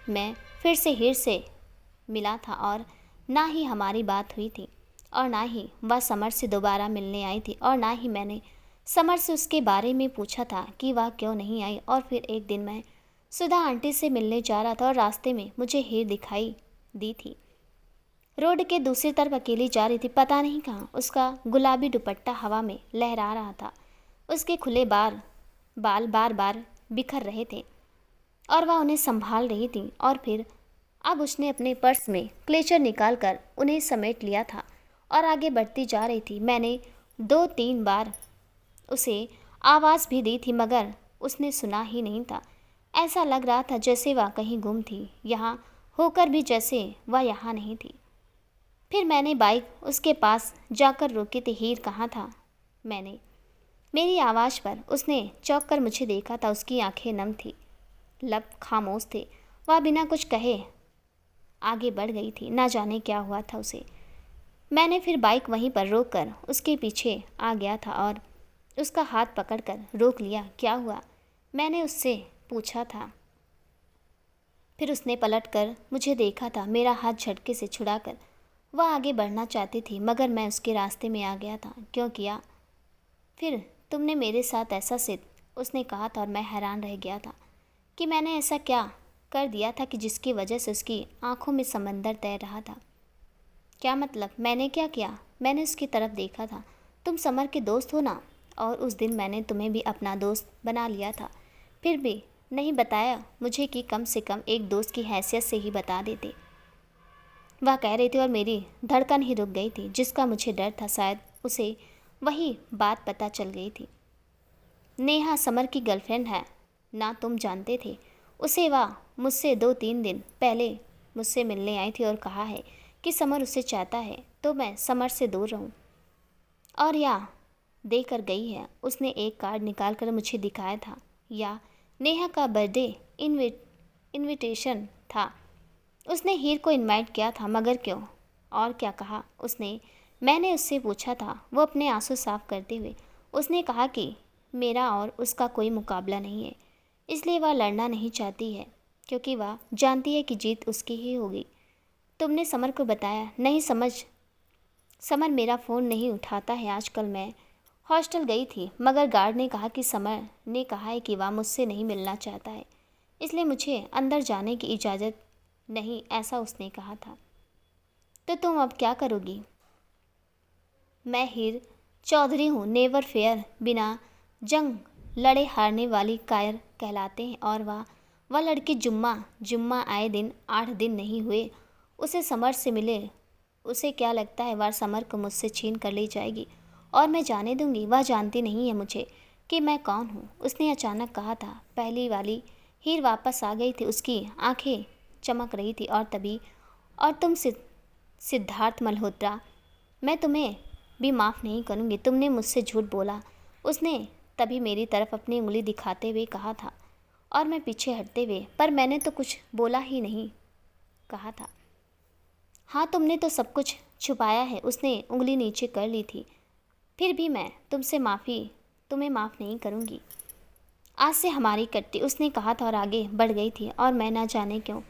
मैं फिर से हीर से मिला था और ना ही हमारी बात हुई थी और ना ही वह समर से दोबारा मिलने आई थी और ना ही मैंने समर से उसके बारे में पूछा था कि वह क्यों नहीं आई। और फिर एक दिन मैं सुधा आंटी से मिलने जा रहा था और रास्ते में मुझे हीर दिखाई दी थी। रोड के दूसरी तरफ अकेली जा रही थी, पता नहीं कहाँ। उसका गुलाबी दुपट्टा हवा में लहरा रहा था, उसके खुले बाल बार बार बिखर रहे थे और वह उन्हें संभाल रही थी। और फिर अब उसने अपने पर्स में क्लेचर निकाल कर उन्हें समेट लिया था और आगे बढ़ती जा रही थी। मैंने 2-3 बार उसे आवाज़ भी दी थी मगर उसने सुना ही नहीं था। ऐसा लग रहा था जैसे वह कहीं गुम थी, यहाँ होकर भी जैसे वह यहाँ नहीं थी। फिर मैंने बाइक उसके पास जाकर रोकी थी। हीर कहाँ था? मेरी आवाज़ पर उसने चौंक कर मुझे देखा था। उसकी आंखें नम थी, लब खामोश थे। वह बिना कुछ कहे आगे बढ़ गई थी, ना जाने क्या हुआ था उसे। मैंने फिर बाइक वहीं पर रोक कर उसके पीछे आ गया था और उसका हाथ पकड़कर रोक लिया। क्या हुआ? मैंने उससे पूछा था। फिर उसने पलटकर मुझे देखा था, मेरा हाथ झटके से छुड़ाकर वह आगे बढ़ना चाहती थी मगर मैं उसके रास्ते में आ गया था। क्यों किया? फिर तुमने मेरे साथ ऐसा सिद्ध, उसने कहा था। और मैं हैरान रह गया था कि मैंने ऐसा क्या कर दिया था कि जिसकी वजह से उसकी आंखों में समंदर तैर रहा था। क्या मतलब? मैंने क्या किया? मैंने उसकी तरफ देखा था। तुम समर के दोस्त हो ना, और उस दिन मैंने तुम्हें भी अपना दोस्त बना लिया था। फिर भी नहीं बताया मुझे कि कम से कम एक दोस्त की हैसियत से ही बता देते, वह कह रही थी। और मेरी धड़कन ही रुक गई थी। जिसका मुझे डर था शायद उसे वही बात पता चल गई थी। नेहा समर की गर्लफ्रेंड है ना, तुम जानते थे उसे? वह मुझसे 2-3 दिन पहले मुझसे मिलने आई थी और कहा है कि समर उसे चाहता है तो मैं समर से दूर रहूं, और या देकर गई है। उसने एक कार्ड निकाल कर मुझे दिखाया था, या नेहा का बर्थडे इनविटेशन था। उसने हीर को इनवाइट किया था, मगर क्यों और क्या कहा उसने? मैंने उससे पूछा था। वो अपने आंसू साफ करते हुए उसने कहा कि मेरा और उसका कोई मुकाबला नहीं है, इसलिए वह लड़ना नहीं चाहती है क्योंकि वह जानती है कि जीत उसकी ही होगी। तुमने समर को बताया? नहीं समर मेरा फ़ोन नहीं उठाता है आजकल। मैं हॉस्टल गई थी मगर गार्ड ने कहा कि समर ने कहा है कि वह मुझसे नहीं मिलना चाहता है, इसलिए मुझे अंदर जाने की इजाज़त नहीं, ऐसा उसने कहा था। तो तुम अब क्या करोगी? मैं हीर चौधरी हूँ, नेवर फेयर, बिना जंग लड़े हारने वाली कायर कहलाते हैं। और वह लड़की जुम्मा आए दिन 8 दिन नहीं हुए उसे समर से मिले उसे क्या लगता है वह समर को मुझसे छीन कर ले जाएगी और मैं जाने दूंगी? वह जानती नहीं है मुझे कि मैं कौन हूँ, उसने अचानक कहा था। पहली वाली हीर वापस आ गई थी, उसकी आंखें चमक रही थी। और तभी और तुम सिद्धार्थ मल्होत्रा, मैं तुम्हें भी माफ़ नहीं करूँगी, तुमने मुझसे झूठ बोला, उसने तभी मेरी तरफ अपनी उंगली दिखाते हुए कहा था। और मैं पीछे हटते हुए, पर मैंने तो कुछ बोला ही नहीं, कहा था। हाँ, तुमने तो सब कुछ छुपाया है, उसने उंगली नीचे कर ली थी। फिर भी मैं तुम्हें माफ़ नहीं करूँगी। आज से हमारी कट्टी, उसने कहा था और आगे बढ़ गई थी। और मैं ना जाने क्यों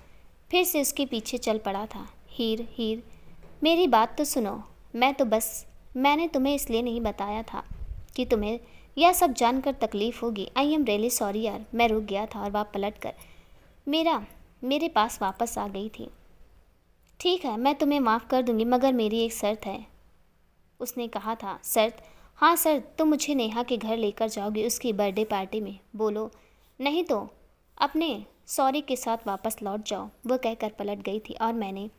फिर से उसके पीछे चल पड़ा था। हीर हीर, मेरी बात तो सुनो। मैंने तुम्हें इसलिए नहीं बताया था कि तुम्हें यह सब जानकर तकलीफ़ होगी। आई एम रियली सॉरी यार। मैं रुक गया था और वह पलट कर मेरे पास वापस आ गई थी। ठीक है, मैं तुम्हें माफ़ कर दूंगी, मगर मेरी एक शर्त है, उसने कहा था। शर्त? हाँ शर्त, तुम मुझे नेहा के घर लेकर जाओगी उसकी बर्थडे पार्टी में। बोलो नहीं तो अपने सॉरी के साथ वापस लौट जाओ। वो कहकर पलट गई थी और मैंने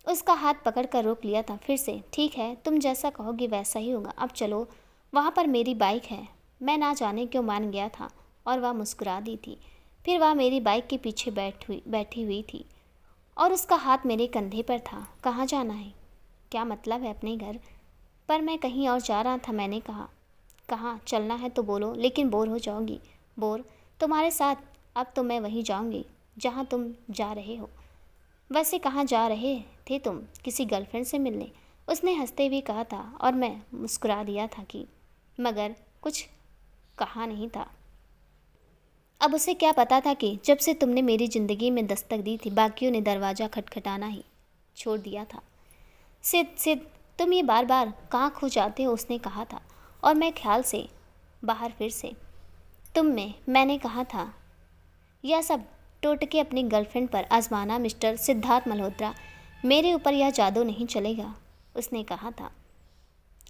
उसका हाथ पकड़कर रोक लिया था। फिर से ठीक है, तुम जैसा कहोगी वैसा ही होगा। अब चलो, वहाँ पर मेरी बाइक है। मैं ना जाने क्यों मान गया था और वह मुस्कुरा दी थी। फिर वह मेरी बाइक के पीछे बैठी हुई थी और उसका हाथ मेरे कंधे पर था। कहाँ जाना है? क्या मतलब है? अपने घर। पर मैं कहीं और जा रहा था। मैंने कहा कहाँ चलना है तो बोलो, लेकिन बोर हो जाओगी। बोर? तुम्हारे साथ अब तो मैं वहीं जाऊंगी जहाँ तुम जा रहे हो। वैसे कहाँ जा रहे थे तुम? किसी गर्लफ्रेंड से मिलने, उसने हंसते हुए कहा था। और मैं मुस्कुरा दिया था कि मगर कुछ कहा नहीं था। अब उसे क्या पता था कि जब से तुमने मेरी ज़िंदगी में दस्तक दी थी, बाकियों ने दरवाज़ा खटखटाना ही छोड़ दिया था। सिद्ध, तुम ये बार बार कहाँ खो जाते हो, उसने कहा था। और मैं ख्याल से बाहर फिर से मैंने कहा था यह सब टोटके अपनी गर्लफ्रेंड पर आजमाना मिस्टर सिद्धार्थ मल्होत्रा, मेरे ऊपर यह जादू नहीं चलेगा, उसने कहा था।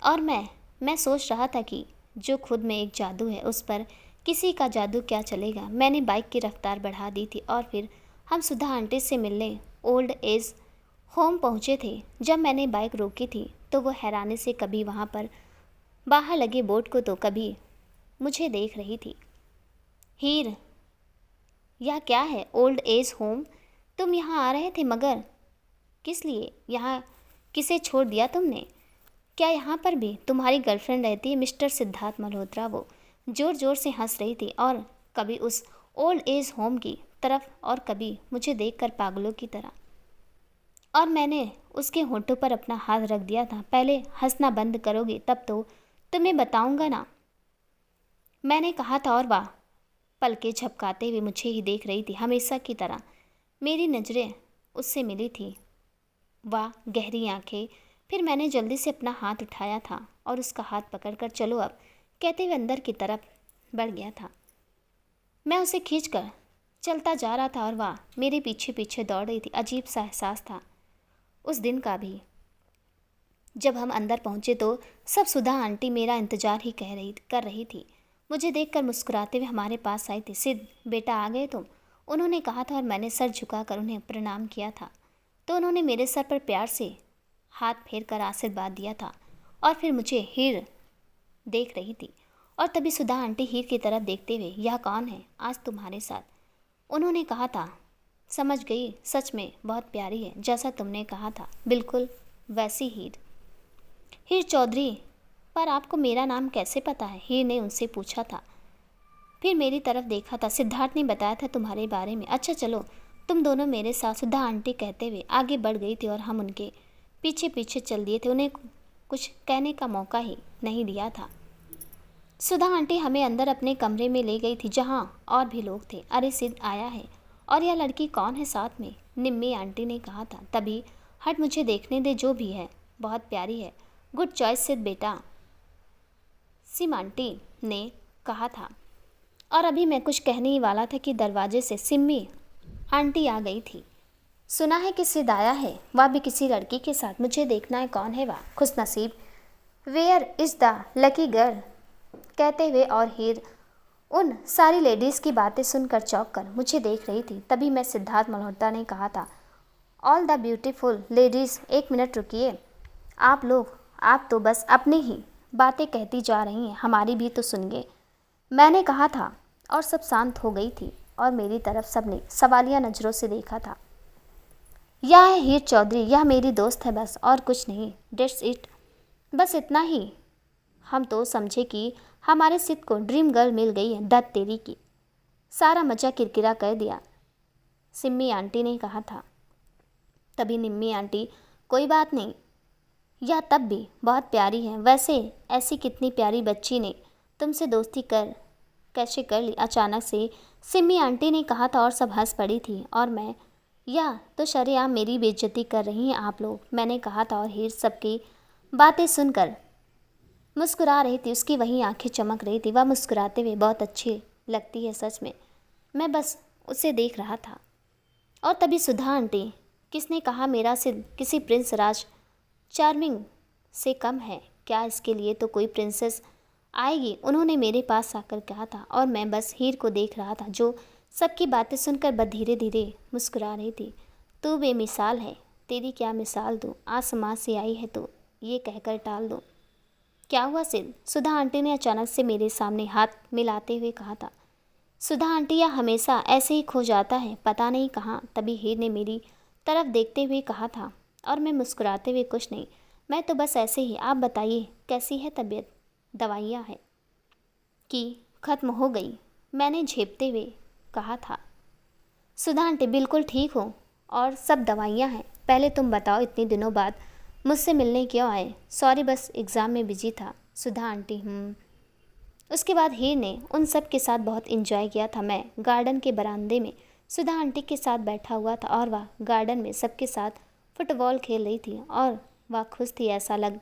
और मैं सोच रहा था कि जो खुद में एक जादू है उस पर किसी का जादू क्या चलेगा। मैंने बाइक की रफ्तार बढ़ा दी थी और फिर हम सुधा आंटी से मिलने ओल्ड एज होम पहुँचे थे। जब मैंने बाइक रोकी थी तो वो हैरानी से कभी वहाँ पर बाहर लगे बोर्ड को तो कभी मुझे देख रही थी। हीर, यह क्या है? Old age home? तुम यहाँ आ रहे थे, मगर किस लिए? यहाँ किसे छोड़ दिया तुमने? क्या यहाँ पर भी तुम्हारी गर्लफ्रेंड रहती है? मिस्टर सिद्धार्थ मल्होत्रा, वो ज़ोर ज़ोर से हंस रही थी और कभी उस ओल्ड एज होम की तरफ और कभी मुझे देखकर पागलों की तरह। और मैंने उसके होंठों पर अपना हाथ रख दिया था। पहले हंसना बंद करोगे तब तो तुम्हें बताऊंगा ना, मैंने कहा था। और वाह, पलके झपकाते हुए मुझे ही देख रही थी, हमेशा की तरह। मेरी नज़रें उससे मिली थी, वाह गहरी आंखें। फिर मैंने जल्दी से अपना हाथ उठाया था और उसका हाथ पकड़कर चलो अब कहते हुए अंदर की तरफ बढ़ गया था। मैं उसे खींचकर चलता जा रहा था और वह मेरे पीछे पीछे दौड़ रही थी। अजीब सा एहसास था उस दिन का भी। जब हम अंदर पहुंचे तो सब सुधा आंटी मेरा इंतजार ही कर रही थी। मुझे देखकर मुस्कुराते हुए हमारे पास आई थी। सिद्ध बेटा, आ गए तुम, उन्होंने कहा था। और मैंने सर झुकाकर उन्हें प्रणाम किया था तो उन्होंने मेरे सर पर प्यार से हाथ फेर कर आशीर्वाद दिया था। और फिर मुझे हीर देख रही थी और तभी सुधा आंटी हीर की तरफ देखते हुए, यह कौन है आज तुम्हारे साथ? उन्होंने कहा था। समझ गई, सच में बहुत प्यारी है, जैसा तुमने कहा था, बिल्कुल वैसी हीर। हीर चौधरी, पर आपको मेरा नाम कैसे पता है? हीर ने उनसे पूछा था। फिर मेरी तरफ देखा था। सिद्धार्थ ने बताया था तुम्हारे बारे में। अच्छा चलो, तुम दोनों मेरे साथ, सुधा आंटी कहते हुए आगे बढ़ गई थी और हम उनके पीछे पीछे चल दिए थे। उन्हें कुछ कहने का मौका ही नहीं दिया था। सुधा आंटी हमें अंदर अपने कमरे में ले गई थी जहाँ और भी लोग थे। अरे सिद्ध आया है, और यह लड़की कौन है साथ में? निम्मी आंटी ने कहा था। तभी हट, मुझे देखने दे, जो भी है बहुत प्यारी है। गुड चॉइस सिद्ध बेटा, सिम आंटी ने कहा था। और अभी मैं कुछ कहने ही वाला था कि दरवाजे से सिम्मी आंटी आ गई थी। सुना है कि सिद्ध आया है, वह भी किसी लड़की के साथ। मुझे देखना है कौन है वह खुशनसीब। Where is the lucky girl, कहते हुए और हीर उन सारी लेडीज़ की बातें सुनकर चौंक कर मुझे देख रही थी। तभी मैं सिद्धार्थ मल्होत्रा ने कहा था। ऑल द ब्यूटीफुल लेडीज़, एक मिनट रुकिए। आप तो बस अपनी ही बातें कहती जा रही हैं, हमारी भी तो सुनिए। मैंने कहा था और सब शांत हो गई थी और मेरी तरफ सबने सवालिया नज़रों से देखा था। यह है हीर चौधरी, यह मेरी दोस्त है बस, और कुछ नहीं, डेट्स इट, बस इतना ही। हम तो समझे कि हमारे सिद्ध को ड्रीम गर्ल मिल गई है, दत्त तेरी की। सारा मज़ा किरकिरा कर दिया, सिम्मी आंटी ने कहा था। तभी निम्मी आंटी, कोई बात नहीं, यह तब भी बहुत प्यारी है। वैसे ऐसी कितनी प्यारी बच्ची ने तुमसे दोस्ती कैसे कर ली, अचानक से सिम्मी आंटी ने कहा था और सब हंस पड़ी थी। और मैं, यह तो शरेआम मेरी बेइज्जती कर रही हैं आप लोग, मैंने कहा था। और हीर सबकी बातें सुनकर मुस्कुरा रही थी, उसकी वही आंखें चमक रही थी। वह मुस्कुराते हुए बहुत अच्छी लगती है सच में, मैं बस उसे देख रहा था। और तभी सुधा आंटी, किसने कहा मेरा सिद्ध किसी प्रिंस राज चार्मिंग से कम है क्या? इसके लिए तो कोई प्रिंसेस आएगी, उन्होंने मेरे पास आकर कहा था। और मैं बस हीर को देख रहा था जो सबकी बातें सुनकर बस धीरे धीरे मुस्कुरा रही थी। तू बेमिसाल है, तेरी क्या मिसाल दूँ, आसमां से आई है तो ये कहकर टाल दूँ। क्या हुआ सिद्ध? सुधा आंटी ने अचानक से मेरे सामने हाथ मिलाते हुए कहा था। सुधा आंटी, यह हमेशा ऐसे ही खो जाता है, पता नहीं कहाँ। तभी हीर ने मेरी तरफ देखते हुए कहा था और मैं मुस्कुराते हुए, कुछ नहीं, मैं तो बस ऐसे ही। आप बताइए कैसी है तबीयत? दवाइयाँ है कि ख़त्म हो गई, मैंने झेपते हुए कहा था। सुधा आंटी, बिल्कुल ठीक हो और सब दवाइयाँ हैं। पहले तुम बताओ, इतने दिनों बाद मुझसे मिलने क्यों आए? सॉरी, बस एग्ज़ाम में बिजी था। सुधा आंटी, उसके बाद हीर ने उन सब के साथ बहुत इंजॉय किया था। मैं गार्डन के बरामदे में सुधा आंटी के साथ बैठा हुआ था और वह गार्डन में सबके साथ फुटबॉल खेल रही थी और वह खुश थी। ऐसा लग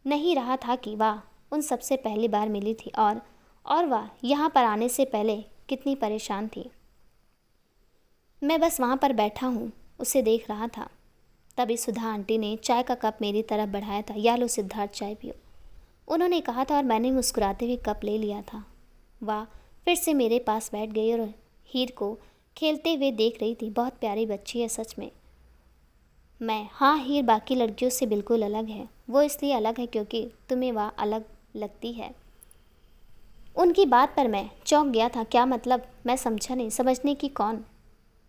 नहीं रहा था कि वह उन सबसे पहली बार मिली थी और वह यहाँ पर आने से पहले कितनी परेशान थी। मैं बस वहाँ पर बैठा हूँ, उसे देख रहा था। तभी सुधा आंटी ने चाय का कप मेरी तरफ बढ़ाया था। या लो सिद्धार्थ, चाय पियो, उन्होंने कहा था और मैंने मुस्कुराते हुए कप ले लिया था। वह फिर से मेरे पास बैठ गई और हीर को खेलते हुए देख रही थी। बहुत प्यारी बच्ची है सच में। हाँ, हीर बाकी लड़कियों से बिल्कुल अलग है। वो इसलिए अलग है क्योंकि तुम्हें वह अलग लगती है। उनकी बात पर मैं चौंक गया था। क्या मतलब? मैं समझा नहीं। समझने की कौन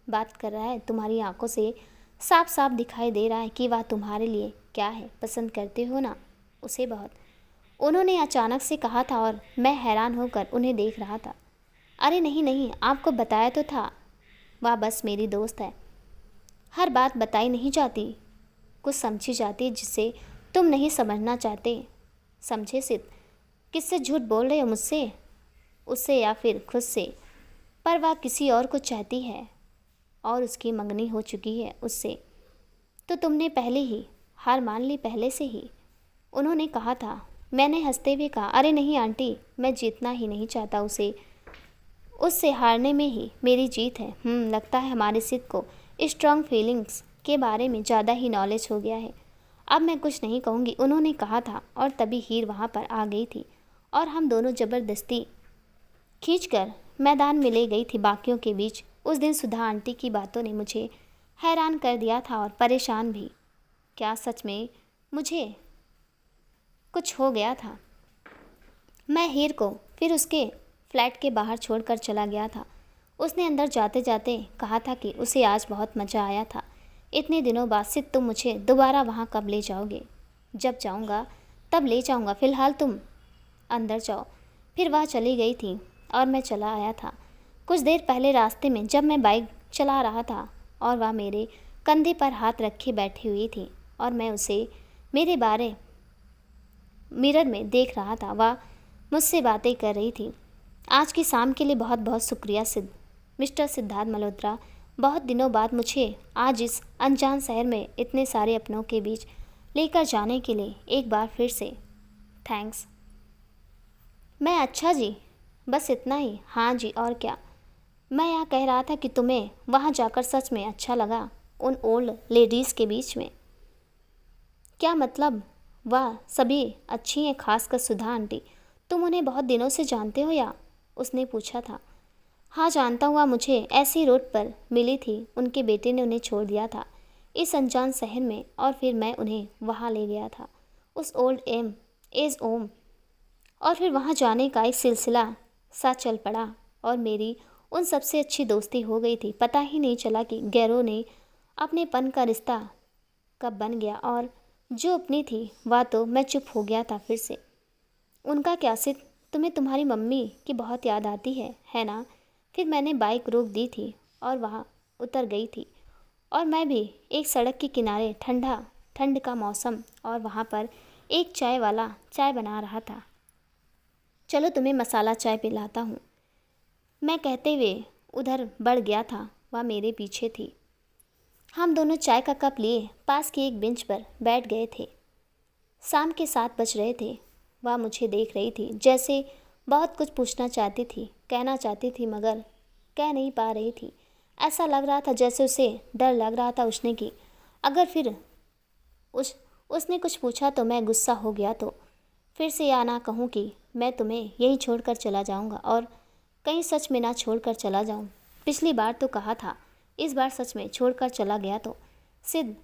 बात कर रहा है? तुम्हारी आंखों से साफ साफ दिखाई दे रहा है कि वह तुम्हारे लिए क्या है। पसंद करते हो ना उसे बहुत, उन्होंने अचानक से कहा था और मैं हैरान होकर उन्हें देख रहा था। अरे नहीं नहीं, आपको बताया तो था, वह बस मेरी दोस्त है। हर बात बताई नहीं जाती, कुछ समझी जाती जिसे तुम नहीं समझना चाहते। समझे सिद्ध? किससे झूठ बोल रहे हो? मुझसे, उससे या फिर खुद से? पर वह किसी और को चाहती है और उसकी मंगनी हो चुकी है उससे। तो तुमने पहले ही हार मान ली, पहले से ही, उन्होंने कहा था। मैंने हंसते हुए कहा, अरे नहीं आंटी, मैं जीतना ही नहीं चाहता उसे, उससे हारने में ही मेरी जीत है। लगता है हमारे सिद्ध को स्ट्रॉन्ग फीलिंग्स के बारे में ज़्यादा ही नॉलेज हो गया है। अब मैं कुछ नहीं कहूँगी, उन्होंने कहा था। और तभी हीर वहाँ पर आ गई थी और हम दोनों ज़बरदस्ती खींचकर मैदान में ले गई थी बाकियों के बीच। उस दिन सुधा आंटी की बातों ने मुझे हैरान कर दिया था और परेशान भी। क्या सच में मुझे कुछ हो गया था? मैं हीर को फिर उसके फ्लैट के बाहर छोड़कर चला गया था। उसने अंदर जाते जाते कहा था कि उसे आज बहुत मज़ा आया था। इतने दिनों बाद सिद्ध, तुम मुझे दोबारा वहाँ कब ले जाओगे? जब जाऊँगा तब ले जाऊँगा, फ़िलहाल तुम अंदर जाओ। फिर वह चली गई थी और मैं चला आया था। कुछ देर पहले रास्ते में जब मैं बाइक चला रहा था और वह मेरे कंधे पर हाथ रखे बैठी हुई थी और मैं उसे मेरे बारे मिरर में देख रहा था। वह मुझसे बातें कर रही थी। आज की शाम के लिए बहुत बहुत शुक्रिया सिद्ध, मिस्टर सिद्धार्थ मल्होत्रा। बहुत दिनों बाद मुझे आज इस अनजान शहर में इतने सारे अपनों के बीच लेकर जाने के लिए एक बार फिर से थैंक्स। मैं, अच्छा जी, बस इतना ही? हाँ जी, और क्या। मैं यह कह रहा था कि तुम्हें वहाँ जाकर सच में अच्छा लगा उन ओल्ड लेडीज़ के बीच में? क्या मतलब? वह सभी अच्छी हैं, खासकर सुधा आंटी। तुम उन्हें बहुत दिनों से जानते हो या? उसने पूछा था। हाँ जानता हुआ, मुझे ऐसी रोड पर मिली थी, उनके बेटे ने उन्हें छोड़ दिया था। इस अनजान शहर में, और फिर मैं उन्हें वहाँ ले गया था, उस ओल्ड एज ओम। और फिर वहाँ जाने का एक सिलसिला सा चल पड़ा और मेरी उन सबसे अच्छी दोस्ती हो गई थी। पता ही नहीं चला कि गैरों ने अपनेपन का रिश्ता कब बन गया, और जो अपनी थी वह तो मैं चुप हो गया था फिर से। उनका क्या सिर्फ तुम्हें तुम्हारी मम्मी की बहुत याद आती है ना? फिर मैंने बाइक रोक दी थी और वहाँ उतर गई थी, और मैं भी एक सड़क के किनारे, ठंड का मौसम, और वहाँ पर एक चाय वाला चाय बना रहा था। चलो तुम्हें मसाला चाय पिलाता हूँ, मैं कहते हुए उधर बढ़ गया था। वह मेरे पीछे थी। हम दोनों चाय का कप लिए पास की एक बेंच पर बैठ गए थे। शाम के 7 बज रहे थे। वह मुझे देख रही थी, जैसे बहुत कुछ पूछना चाहती थी, कहना चाहती थी, मगर कह नहीं पा रही थी। ऐसा लग रहा था जैसे उसे डर लग रहा था उसने कि अगर फिर उसने कुछ पूछा तो मैं गुस्सा हो गया तो फिर से या ना कहूँ कि मैं तुम्हें यहीं छोड़कर चला जाऊँगा, और कहीं सच में ना छोड़कर चला जाऊँ। पिछली बार तो कहा था, इस बार सच में छोड़कर चला गया तो सिद्ध,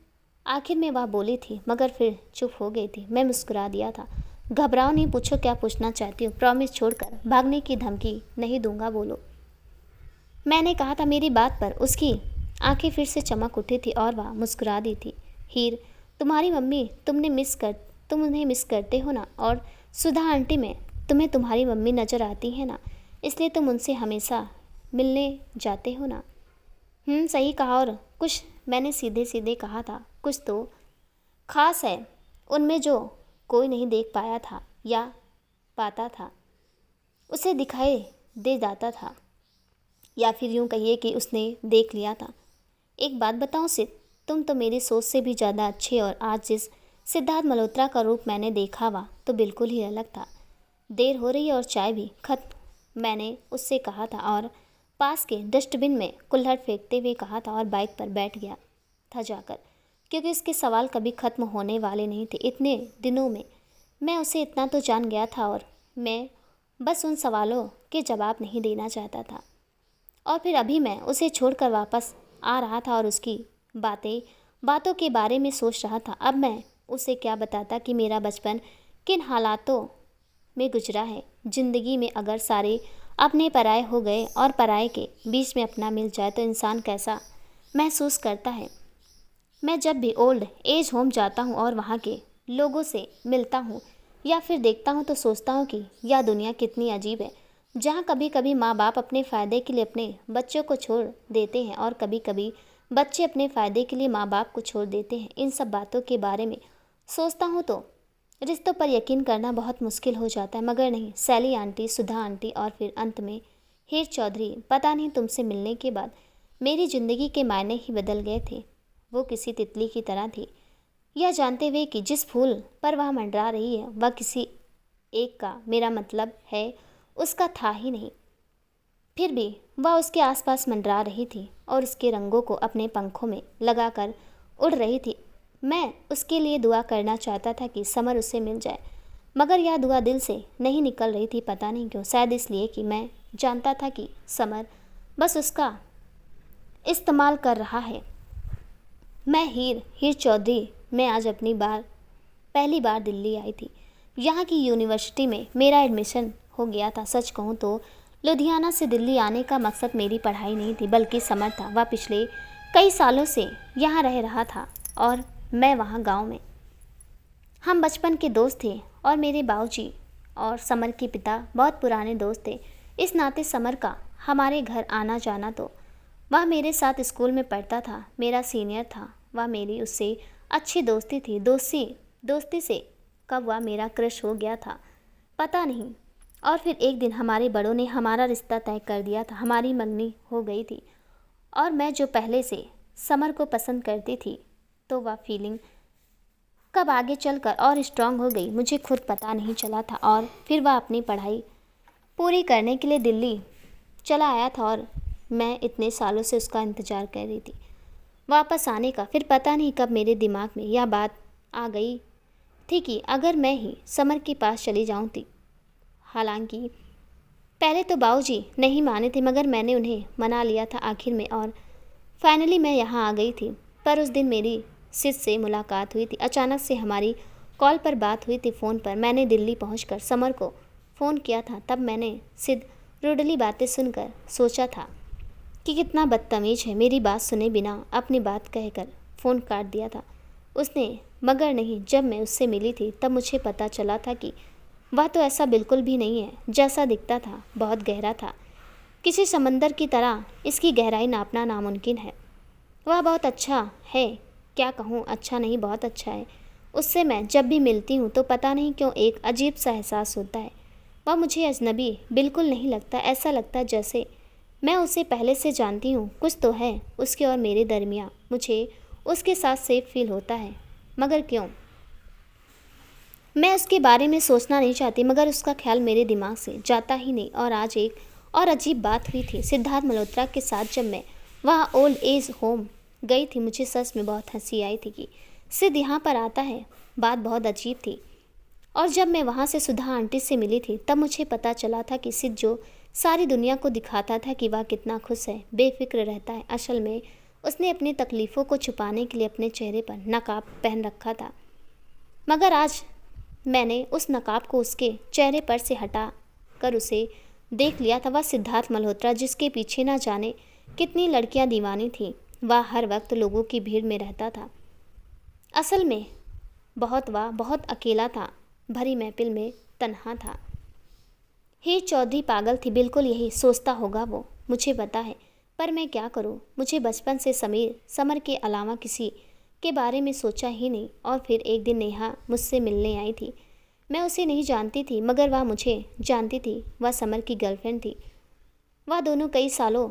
आखिर में वह बोली थी, मगर फिर चुप हो गई थी। मैं मुस्कुरा दिया था। घबराओ नहीं, पूछो क्या पूछना चाहती हो। प्रॉमिस, छोड़कर भागने की धमकी नहीं दूंगा, बोलो, मैंने कहा था। मेरी बात पर उसकी आंखें फिर से चमक उठी थी और वह मुस्कुरा दी थी। हीर, तुम्हारी मम्मी तुम उन्हें मिस करते हो ना, और सुधा आंटी में तुम्हें तुम्हारी मम्मी नज़र आती है ना, इसलिए तुम उनसे हमेशा मिलने जाते हो ना। सही कहा। और कुछ मैंने सीधे सीधे कहा था, कुछ तो खास है उनमें जो कोई नहीं देख पाया था या पाता था, उसे दिखाई दे जाता था, या फिर यूँ कहिए कि उसने देख लिया था। एक बात बताऊँ सिद्ध, तुम तो मेरी सोच से भी ज़्यादा अच्छे, और आज जिस सिद्धार्थ मल्होत्रा का रूप मैंने देखा हुआ तो बिल्कुल ही अलग था। देर हो रही है और चाय भी खत्म, मैंने उससे कहा था, और पास के डस्टबिन में कुल्हड़ फेंकते हुए कहा था, और बाइक पर बैठ गया था जाकर, क्योंकि इसके सवाल कभी ख़त्म होने वाले नहीं थे। इतने दिनों में मैं उसे इतना तो जान गया था, और मैं बस उन सवालों के जवाब नहीं देना चाहता था। और फिर अभी मैं उसे छोड़कर वापस आ रहा था और उसकी बातों के बारे में सोच रहा था। अब मैं उसे क्या बताता कि मेरा बचपन किन हालातों में गुजरा है। ज़िंदगी में अगर सारे अपने पराये हो गए और पराये के बीच में अपना मिल जाए तो इंसान कैसा महसूस करता है। मैं जब भी ओल्ड एज होम जाता हूँ और वहाँ के लोगों से मिलता हूँ या फिर देखता हूँ तो सोचता हूँ कि यह दुनिया कितनी अजीब है, जहाँ कभी कभी माँ बाप अपने फ़ायदे के लिए अपने बच्चों को छोड़ देते हैं और कभी कभी बच्चे अपने फ़ायदे के लिए माँ बाप को छोड़ देते हैं। इन सब बातों के बारे में सोचता हूँ तो रिश्तों पर यकीन करना बहुत मुश्किल हो जाता है। मगर नहीं, सैली आंटी, सुधा आंटी और फिर अंत में हीर चौधरी, पता नहीं तुमसे मिलने के बाद मेरी ज़िंदगी के मायने ही बदल गए थे। वो किसी तितली की तरह थी, यह जानते हुए कि जिस फूल पर वह मंडरा रही है वह किसी एक का मेरा मतलब है उसका था ही नहीं। फिर भी वह उसके आसपास मंडरा रही थी और उसके रंगों को अपने पंखों में लगाकर उड़ रही थी। मैं उसके लिए दुआ करना चाहता था कि समर उससे मिल जाए, मगर यह दुआ दिल से नहीं निकल रही थी। पता नहीं क्यों, शायद इसलिए कि मैं जानता था कि समर बस उसका इस्तेमाल कर रहा है। मैं हीर चौधरी, मैं आज पहली बार दिल्ली आई थी। यहाँ की यूनिवर्सिटी में मेरा एडमिशन हो गया था। सच कहूँ तो लुधियाना से दिल्ली आने का मकसद मेरी पढ़ाई नहीं थी, बल्कि समर था। वह पिछले कई सालों से यहाँ रह रहा था और मैं वहाँ गांव में। हम बचपन के दोस्त थे और मेरे बाबूजी और समर के पिता बहुत पुराने दोस्त थे। इस नाते समर का हमारे घर आना जाना, तो वह मेरे साथ स्कूल में पढ़ता था, मेरा सीनियर था। वह मेरी उससे अच्छी दोस्ती थी। दोस्ती से कब वह मेरा क्रश हो गया था पता नहीं। और फिर एक दिन हमारे बड़ों ने हमारा रिश्ता तय कर दिया था। हमारी मंगनी हो गई थी और मैं जो पहले से समर को पसंद करती थी, तो वह फीलिंग कब आगे चलकर और स्ट्रांग हो गई मुझे खुद पता नहीं चला था। और फिर वह अपनी पढ़ाई पूरी करने के लिए दिल्ली चला आया था और मैं इतने सालों से उसका इंतज़ार कर रही थी वापस आने का। फिर पता नहीं कब मेरे दिमाग में यह बात आ गई थी कि अगर मैं ही समर के पास चली जाऊँ थी। हालांकि पहले तो बाबूजी नहीं माने थे, मगर मैंने उन्हें मना लिया था आखिर में, और फाइनली मैं यहाँ आ गई थी। पर उस दिन मेरी सिद से मुलाकात हुई थी। अचानक से हमारी कॉल पर बात हुई थी फ़ोन पर। मैंने दिल्ली पहुंचकर समर को फ़ोन किया था। तब मैंने सिद रुडली बातें सुनकर सोचा था कि कितना बदतमीज है, मेरी बात सुने बिना अपनी बात कहकर फ़ोन काट दिया था उसने। मगर नहीं, जब मैं उससे मिली थी तब मुझे पता चला था कि वह तो ऐसा बिल्कुल भी नहीं है जैसा दिखता था। बहुत गहरा था, किसी समंदर की तरह इसकी गहराई नापना नामुमकिन है। वह बहुत अच्छा है, क्या कहूँ, अच्छा नहीं बहुत अच्छा है। उससे मैं जब भी मिलती हूँ तो पता नहीं क्यों एक अजीब सा एहसास होता है। वह मुझे अजनबी बिल्कुल नहीं लगता, ऐसा लगता है जैसे मैं उसे पहले से जानती हूँ। कुछ तो है उसके और मेरे दरमियाँ, मुझे उसके साथ सेफ फील होता है। मगर क्यों? मैं उसके बारे में सोचना नहीं चाहती, मगर उसका ख्याल मेरे दिमाग से जाता ही नहीं। और आज एक और अजीब बात हुई थी सिद्धार्थ मल्होत्रा के साथ। जब मैं वहाँ ओल्ड एज होम गई थी, मुझे सच में बहुत हंसी आई थी कि सिद्ध यहाँ पर आता है। बात बहुत अजीब थी। और जब मैं वहाँ से सुधा आंटी से मिली थी तब मुझे पता चला था कि सिद्ध जो सारी दुनिया को दिखाता था कि वह कितना खुश है, बेफिक्र रहता है, असल में उसने अपनी तकलीफ़ों को छुपाने के लिए अपने चेहरे पर नकाब पहन रखा था। मगर आज मैंने उस नकाब को उसके चेहरे पर से हटा कर उसे देख लिया था। वह सिद्धार्थ मल्होत्रा जिसके पीछे ना जाने कितनी लड़कियां दीवानी थीं। वह हर वक्त लोगों की भीड़ में रहता था। असल में वह बहुत अकेला था, भरी महफिल में तन्हा था। हीर चौधरी पागल थी, बिल्कुल यही सोचता होगा वो, मुझे पता है। पर मैं क्या करूं? मुझे बचपन से समर के अलावा किसी के बारे में सोचा ही नहीं। और फिर एक दिन नेहा मुझसे मिलने आई थी। मैं उसे नहीं जानती थी, मगर वह मुझे जानती थी। वह समर की गर्लफ्रेंड थी। वह दोनों कई सालों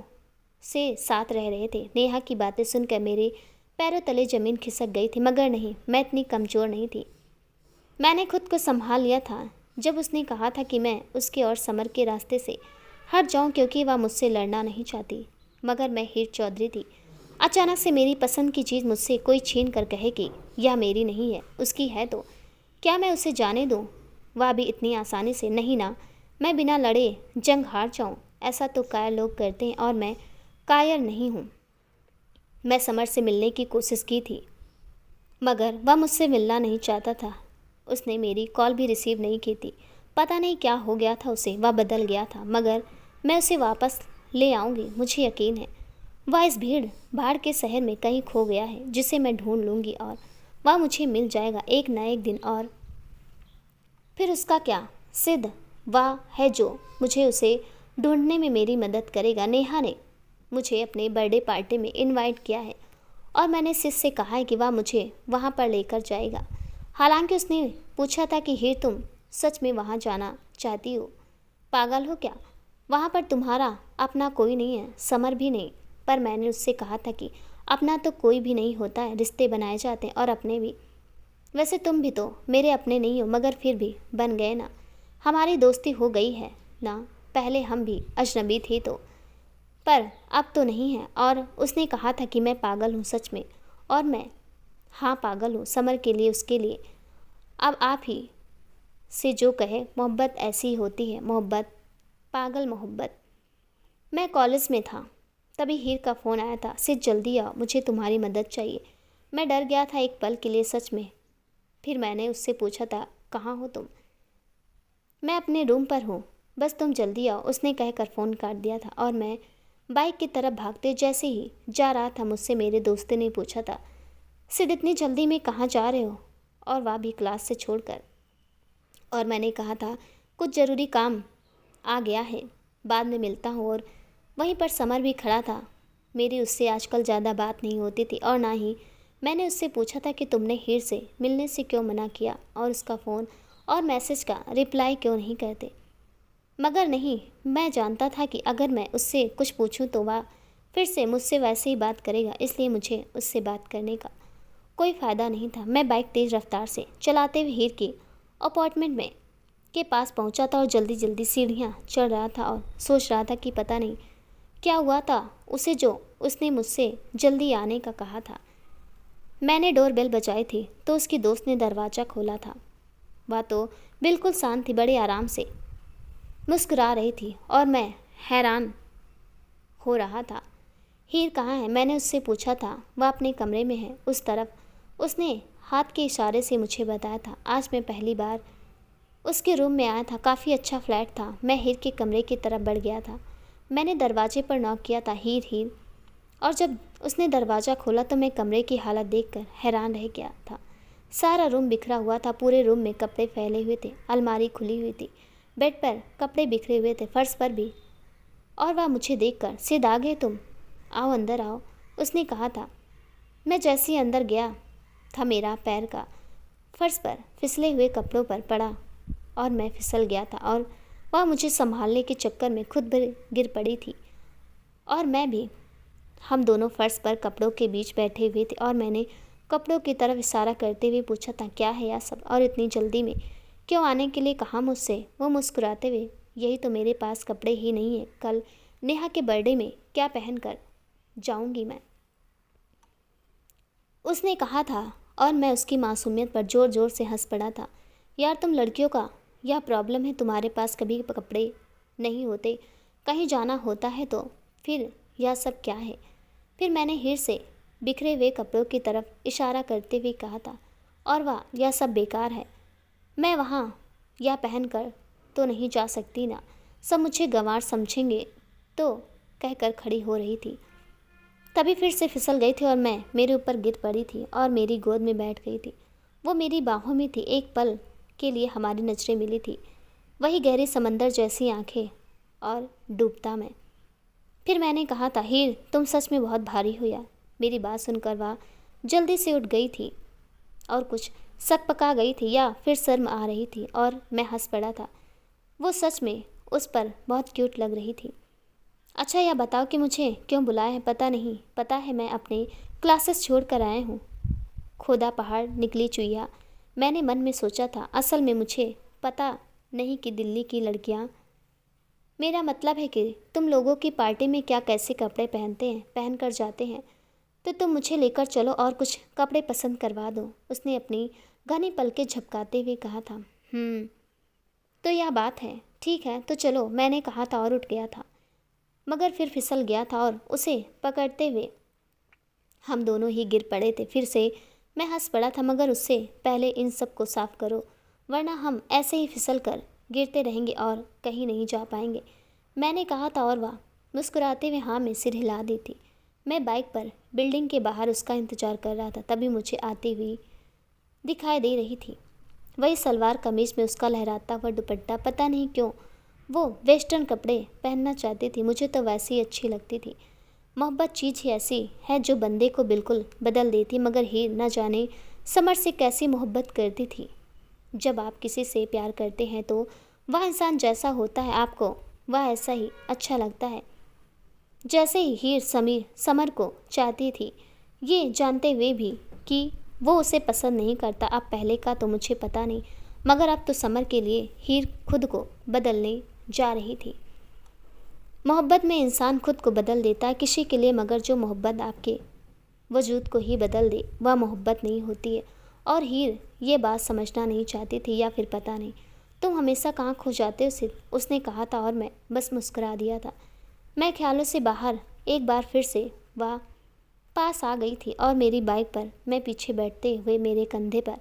से साथ रह रहे थे। नेहा की बातें सुनकर मेरे पैरों तले ज़मीन खिसक गई थी। मगर नहीं, मैं इतनी कमज़ोर नहीं थी। मैंने खुद को संभाल लिया था जब उसने कहा था कि मैं उसके और समर के रास्ते से हट जाऊं क्योंकि वह मुझसे लड़ना नहीं चाहती। मगर मैं हीर चौधरी थी। अचानक से मेरी पसंद की चीज़ मुझसे कोई छीन कर कहे कि यह मेरी नहीं है, उसकी है, तो क्या मैं उसे जाने दूं? वह भी इतनी आसानी से नहीं ना। मैं बिना लड़े जंग हार जाऊं, ऐसा तो कायर लोग करते हैं और मैं कायर नहीं हूं। मैं समर से मिलने की कोशिश की थी मगर वह मुझसे मिलना नहीं चाहता था। उसने मेरी कॉल भी रिसीव नहीं की थी। पता नहीं क्या हो गया था उसे, वह बदल गया था। मगर मैं उसे वापस ले आऊँगी, मुझे यकीन है। वह इस भीड़ भाड़ के शहर में कहीं खो गया है, जिसे मैं ढूंढ लूँगी और वह मुझे मिल जाएगा एक ना एक दिन। और फिर उसका क्या? सिद्ध वह है जो मुझे उसे ढूंढने में मेरी मदद करेगा। नेहा ने मुझे अपने बर्थडे पार्टी में इनवाइट किया है और मैंने सिद्ध से कहा है कि वह मुझे वहाँ पर लेकर जाएगा। हालांकि उसने पूछा था कि हीर तुम सच में वहाँ जाना चाहती हो? पागल हो क्या? वहाँ पर तुम्हारा अपना कोई नहीं है, समर भी नहीं। पर मैंने उससे कहा था कि अपना तो कोई भी नहीं होता है, रिश्ते बनाए जाते हैं और अपने भी। वैसे तुम भी तो मेरे अपने नहीं हो, मगर फिर भी बन गए ना। हमारी दोस्ती हो गई है ना। पहले हम भी अजनबी थे तो, पर अब तो नहीं है। और उसने कहा था कि मैं पागल हूँ सच में। और मैं हाँ पागल हूँ समर के लिए, उसके लिए। अब आप ही से जो कहे, मोहब्बत ऐसी ही होती है, मोहब्बत, पागल मोहब्बत। मैं कॉलेज में था तभी हीर का फ़ोन आया था, सिद्ध जल्दी आओ, मुझे तुम्हारी मदद चाहिए। मैं डर गया था एक पल के लिए, सच में। फिर मैंने उससे पूछा था, कहाँ हो तुम? मैं अपने रूम पर हूँ, बस तुम जल्दी आओ, उसने कहकर फ़ोन काट दिया था। और मैं बाइक की तरफ भागते जैसे ही जा रहा था, मुझसे मेरे दोस्त ने पूछा था, सिद्ध इतनी जल्दी में कहाँ जा रहे हो? और वह भी क्लास से छोड़कर। और मैंने कहा था कुछ ज़रूरी काम आ गया है, बाद में मिलता हूँ। और वहीं पर समर भी खड़ा था। मेरी उससे आजकल ज़्यादा बात नहीं होती थी और ना ही मैंने उससे पूछा था कि तुमने हीर से मिलने से क्यों मना किया और उसका फ़ोन और मैसेज का रिप्लाई क्यों नहीं करते। मगर नहीं, मैं जानता था कि अगर मैं उससे कुछ पूछूं तो वह फिर से मुझसे वैसे ही बात करेगा, इसलिए मुझे उससे बात करने का कोई फ़ायदा नहीं था। मैं बाइक तेज़ रफ्तार से चलाते हुए हीर की अपार्टमेंट में के पास पहुंचा था और जल्दी जल्दी सीढ़ियाँ चढ़ रहा था और सोच रहा था कि पता नहीं क्या हुआ था उसे जो उसने मुझसे जल्दी आने का कहा था। मैंने डोरबेल बजाई थी तो उसकी दोस्त ने दरवाज़ा खोला था। वह तो बिल्कुल शांत थी, बड़े आराम से मुस्कुरा रही थी और मैं हैरान हो रहा था हीर कहाँ है? मैंने उससे पूछा था। वह अपने कमरे में है, उस तरफ। उसने हाथ के इशारे से मुझे बताया था। आज मैं पहली बार उसके रूम में आया था। काफ़ी अच्छा फ्लैट था। मैं हीर के कमरे की तरफ बढ़ गया था। मैंने दरवाजे पर नॉक किया था, हीर हीर। और जब उसने दरवाज़ा खोला तो मैं कमरे की हालत देखकर हैरान रह गया था। सारा रूम बिखरा हुआ था। पूरे रूम में कपड़े फैले हुए थे। अलमारी खुली हुई थी। बेड पर कपड़े बिखरे हुए थे, फर्श पर भी। और वह मुझे देखकर, सिद आ गए तुम? आओ अंदर आओ, उसने कहा था। मैं जैसे ही अंदर गया था, मेरा पैर का फर्श पर फिसले हुए कपड़ों पर पड़ा और मैं फिसल गया था। और वह मुझे संभालने के चक्कर में खुद भी गिर पड़ी थी और मैं भी। हम दोनों फर्श पर कपड़ों के बीच बैठे हुए थे और मैंने कपड़ों की तरफ इशारा करते हुए पूछा था, क्या है यह सब और इतनी जल्दी में क्यों आने के लिए कहा मुझसे? वो मुस्कुराते हुए, यही तो, मेरे पास कपड़े ही नहीं है। कल नेहा के बर्थडे में क्या पहन कर जाऊंगी मैं, उसने कहा था। और मैं उसकी मासूमियत पर ज़ोर ज़ोर से हंस पड़ा था। यार, तुम लड़कियों का यह प्रॉब्लम है, तुम्हारे पास कभी कपड़े नहीं होते, कहीं जाना होता है तो फिर यह सब क्या है? फिर मैंने हीर से बिखरे हुए कपड़ों की तरफ इशारा करते हुए कहा था, और वाह, यह सब बेकार है। मैं वहाँ यह पहन कर तो नहीं जा सकती ना, सब मुझे गंवार समझेंगे, तो कहकर खड़ी हो रही थी। तभी फिर से फिसल गई थी और मैं मेरे ऊपर गिर पड़ी थी और मेरी गोद में बैठ गई थी। वो मेरी बाहों में थी। एक पल के लिए हमारी नज़रें मिली थी, वही गहरे समंदर जैसी आंखें और डूबता मैं। फिर मैंने कहा था, हीर, तुम सच में बहुत भारी हो यार। मेरी बात सुनकर वह जल्दी से उठ गई थी और कुछ सकपका गई थी या फिर शर्म आ रही थी और मैं हंस पड़ा था। वो सच में उस पर बहुत क्यूट लग रही थी। अच्छा, यह बताओ कि मुझे क्यों बुलाया है? पता नहीं। पता है, मैं अपने क्लासेस छोड़ कर आया हूँ। खोदा पहाड़ निकली चुईया, मैंने मन में सोचा था। असल में मुझे पता नहीं कि दिल्ली की लड़कियाँ, मेरा मतलब है कि तुम लोगों की पार्टी में क्या कैसे कपड़े पहनते हैं, पहन कर जाते हैं। तो तुम मुझे लेकर चलो और कुछ कपड़े पसंद करवा दो, उसने अपनी घनी पलकें झपकाते हुए कहा था। तो यह बात है। ठीक है, तो चलो, मैंने कहा था और उठ गया था, मगर फिर फिसल गया था और उसे पकड़ते हुए हम दोनों ही गिर पड़े थे। फिर से मैं हंस पड़ा था, मगर उससे पहले इन सब को साफ करो, वरना हम ऐसे ही फिसल कर गिरते रहेंगे और कहीं नहीं जा पाएंगे, मैंने कहा था। और वह मुस्कुराते हुए हाँ में सिर हिला दी थी। मैं बाइक पर बिल्डिंग के बाहर उसका इंतज़ार कर रहा था। तभी मुझे आती हुई दिखाई दे रही थी, वही सलवार कमीज में उसका लहराता हुआ दुपट्टा। पता नहीं क्यों वो वेस्टर्न कपड़े पहनना चाहती थी, मुझे तो वैसी ही अच्छी लगती थी। मोहब्बत चीज़ ही ऐसी है जो बंदे को बिल्कुल बदल देती। मगर हीर न जाने समर से कैसी मोहब्बत करती थी। जब आप किसी से प्यार करते हैं तो वह इंसान जैसा होता है, आपको वह ऐसा ही अच्छा लगता है। जैसे ही हीर समर को चाहती थी, ये जानते हुए भी कि वो उसे पसंद नहीं करता। अब पहले का तो मुझे पता नहीं, मगर अब तो समर के लिए हीर खुद को बदलने जा रही थी। मोहब्बत में इंसान खुद को बदल देता है किसी के लिए, मगर जो मोहब्बत आपके वजूद को ही बदल दे वह मोहब्बत नहीं होती है। और हीर ये बात समझना नहीं चाहती थी, या फिर पता नहीं। तुम हमेशा कहाँ खो जाते हो सिद्ध, उसने कहा था और मैं बस मुस्कुरा दिया था। मैं ख्यालों से बाहर एक बार फिर से वह पास आ गई थी और मेरी बाइक पर मैं पीछे बैठते हुए मेरे कंधे पर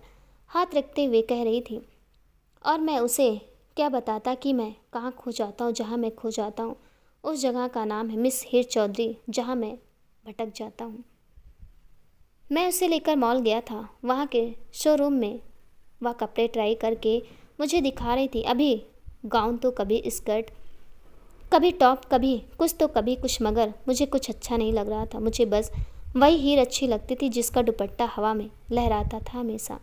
हाथ रखते हुए कह रही थी, और मैं उसे क्या बताता कि मैं कहाँ खो जाता हूँ। जहाँ मैं खो जाता हूँ उस जगह का नाम है मिस हीर चौधरी, जहाँ मैं भटक जाता हूँ। मैं उसे लेकर मॉल गया था। वहाँ के शोरूम में वह कपड़े ट्राई करके मुझे दिखा रही थी। अभी गाउन तो कभी स्कर्ट, कभी टॉप, कभी कुछ तो कभी कुछ, मगर मुझे कुछ अच्छा नहीं लग रहा था। मुझे बस वही हीर अच्छी लगती थी जिसका दुपट्टा हवा में लहराता था हमेशा।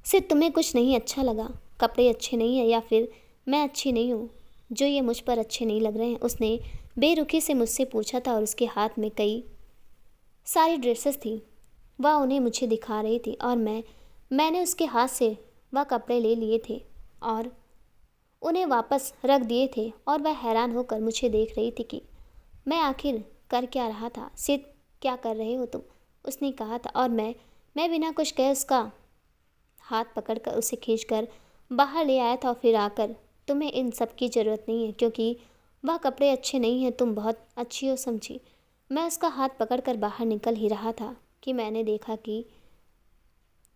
सिर्फ तुम्हें कुछ नहीं अच्छा लगा? कपड़े अच्छे नहीं हैं या फिर मैं अच्छी नहीं हूँ जो ये मुझ पर अच्छे नहीं लग रहे हैं? उसने बेरुखी से मुझसे पूछा था और उसके हाथ में कई सारी ड्रेसेस थी। वह उन्हें मुझे दिखा रही थी और मैंने उसके हाथ से वह कपड़े ले लिए थे और उन्हें वापस रख दिए थे। और वह हैरान होकर मुझे देख रही थी कि मैं आखिर कर क्या रहा था। सिद्ध, क्या कर रहे हो तुम? उसने कहा था और मैं बिना कुछ कहे उसका हाथ पकड़कर उसे खींचकर बाहर ले आया था। और फिर आकर, तुम्हें इन सब की ज़रूरत नहीं है क्योंकि वह कपड़े अच्छे नहीं हैं, तुम बहुत अच्छी हो समझी। मैं उसका हाथ पकड़कर बाहर निकल ही रहा था कि मैंने देखा कि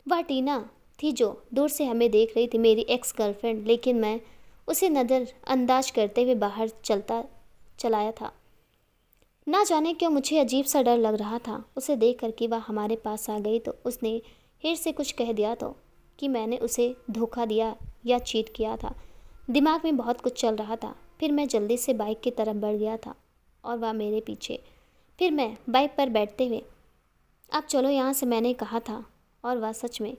वह टीना थी जो दूर से हमें देख रही थी, मेरी एक्स गर्लफ्रेंड। लेकिन मैं उसे नज़रअंदाज करते हुए बाहर चलाया था। ना जाने क्यों मुझे अजीब सा डर लग रहा था उसे देख कर कि वह हमारे पास आ गई तो उसने फिर से कुछ कह दिया तो कि मैंने उसे धोखा दिया या चीट किया था। दिमाग में बहुत कुछ चल रहा था। फिर मैं जल्दी से बाइक की तरफ बढ़ गया था और वह मेरे पीछे। फिर मैं बाइक पर बैठते हुए, अब चलो यहाँ से, मैंने कहा था। और वह सच में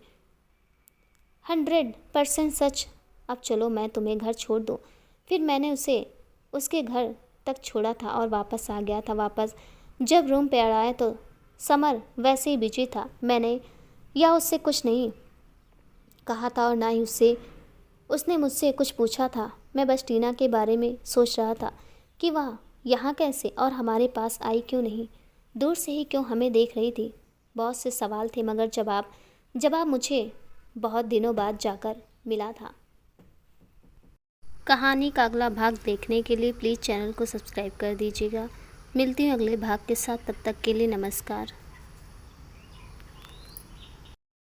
100% सच। अब चलो मैं तुम्हें घर छोड़ दूँ। फिर मैंने उसे उसके घर तक छोड़ा था और वापस आ गया था। वापस जब रूम पे आया तो समर वैसे ही बिजी था। मैंने या उससे कुछ नहीं कहा था और ना ही उसने मुझसे कुछ पूछा था। मैं बस टीना के बारे में सोच रहा था कि वह यहाँ कैसे और हमारे पास आई क्यों नहीं, दूर से ही क्यों हमें देख रही थी। बहुत से सवाल थे मगर जवाब मुझे बहुत दिनों बाद जाकर मिला था। कहानी का अगला भाग देखने के लिए प्लीज़ चैनल को सब्सक्राइब कर दीजिएगा। मिलती हूँ अगले भाग के साथ, तब तक के लिए नमस्कार।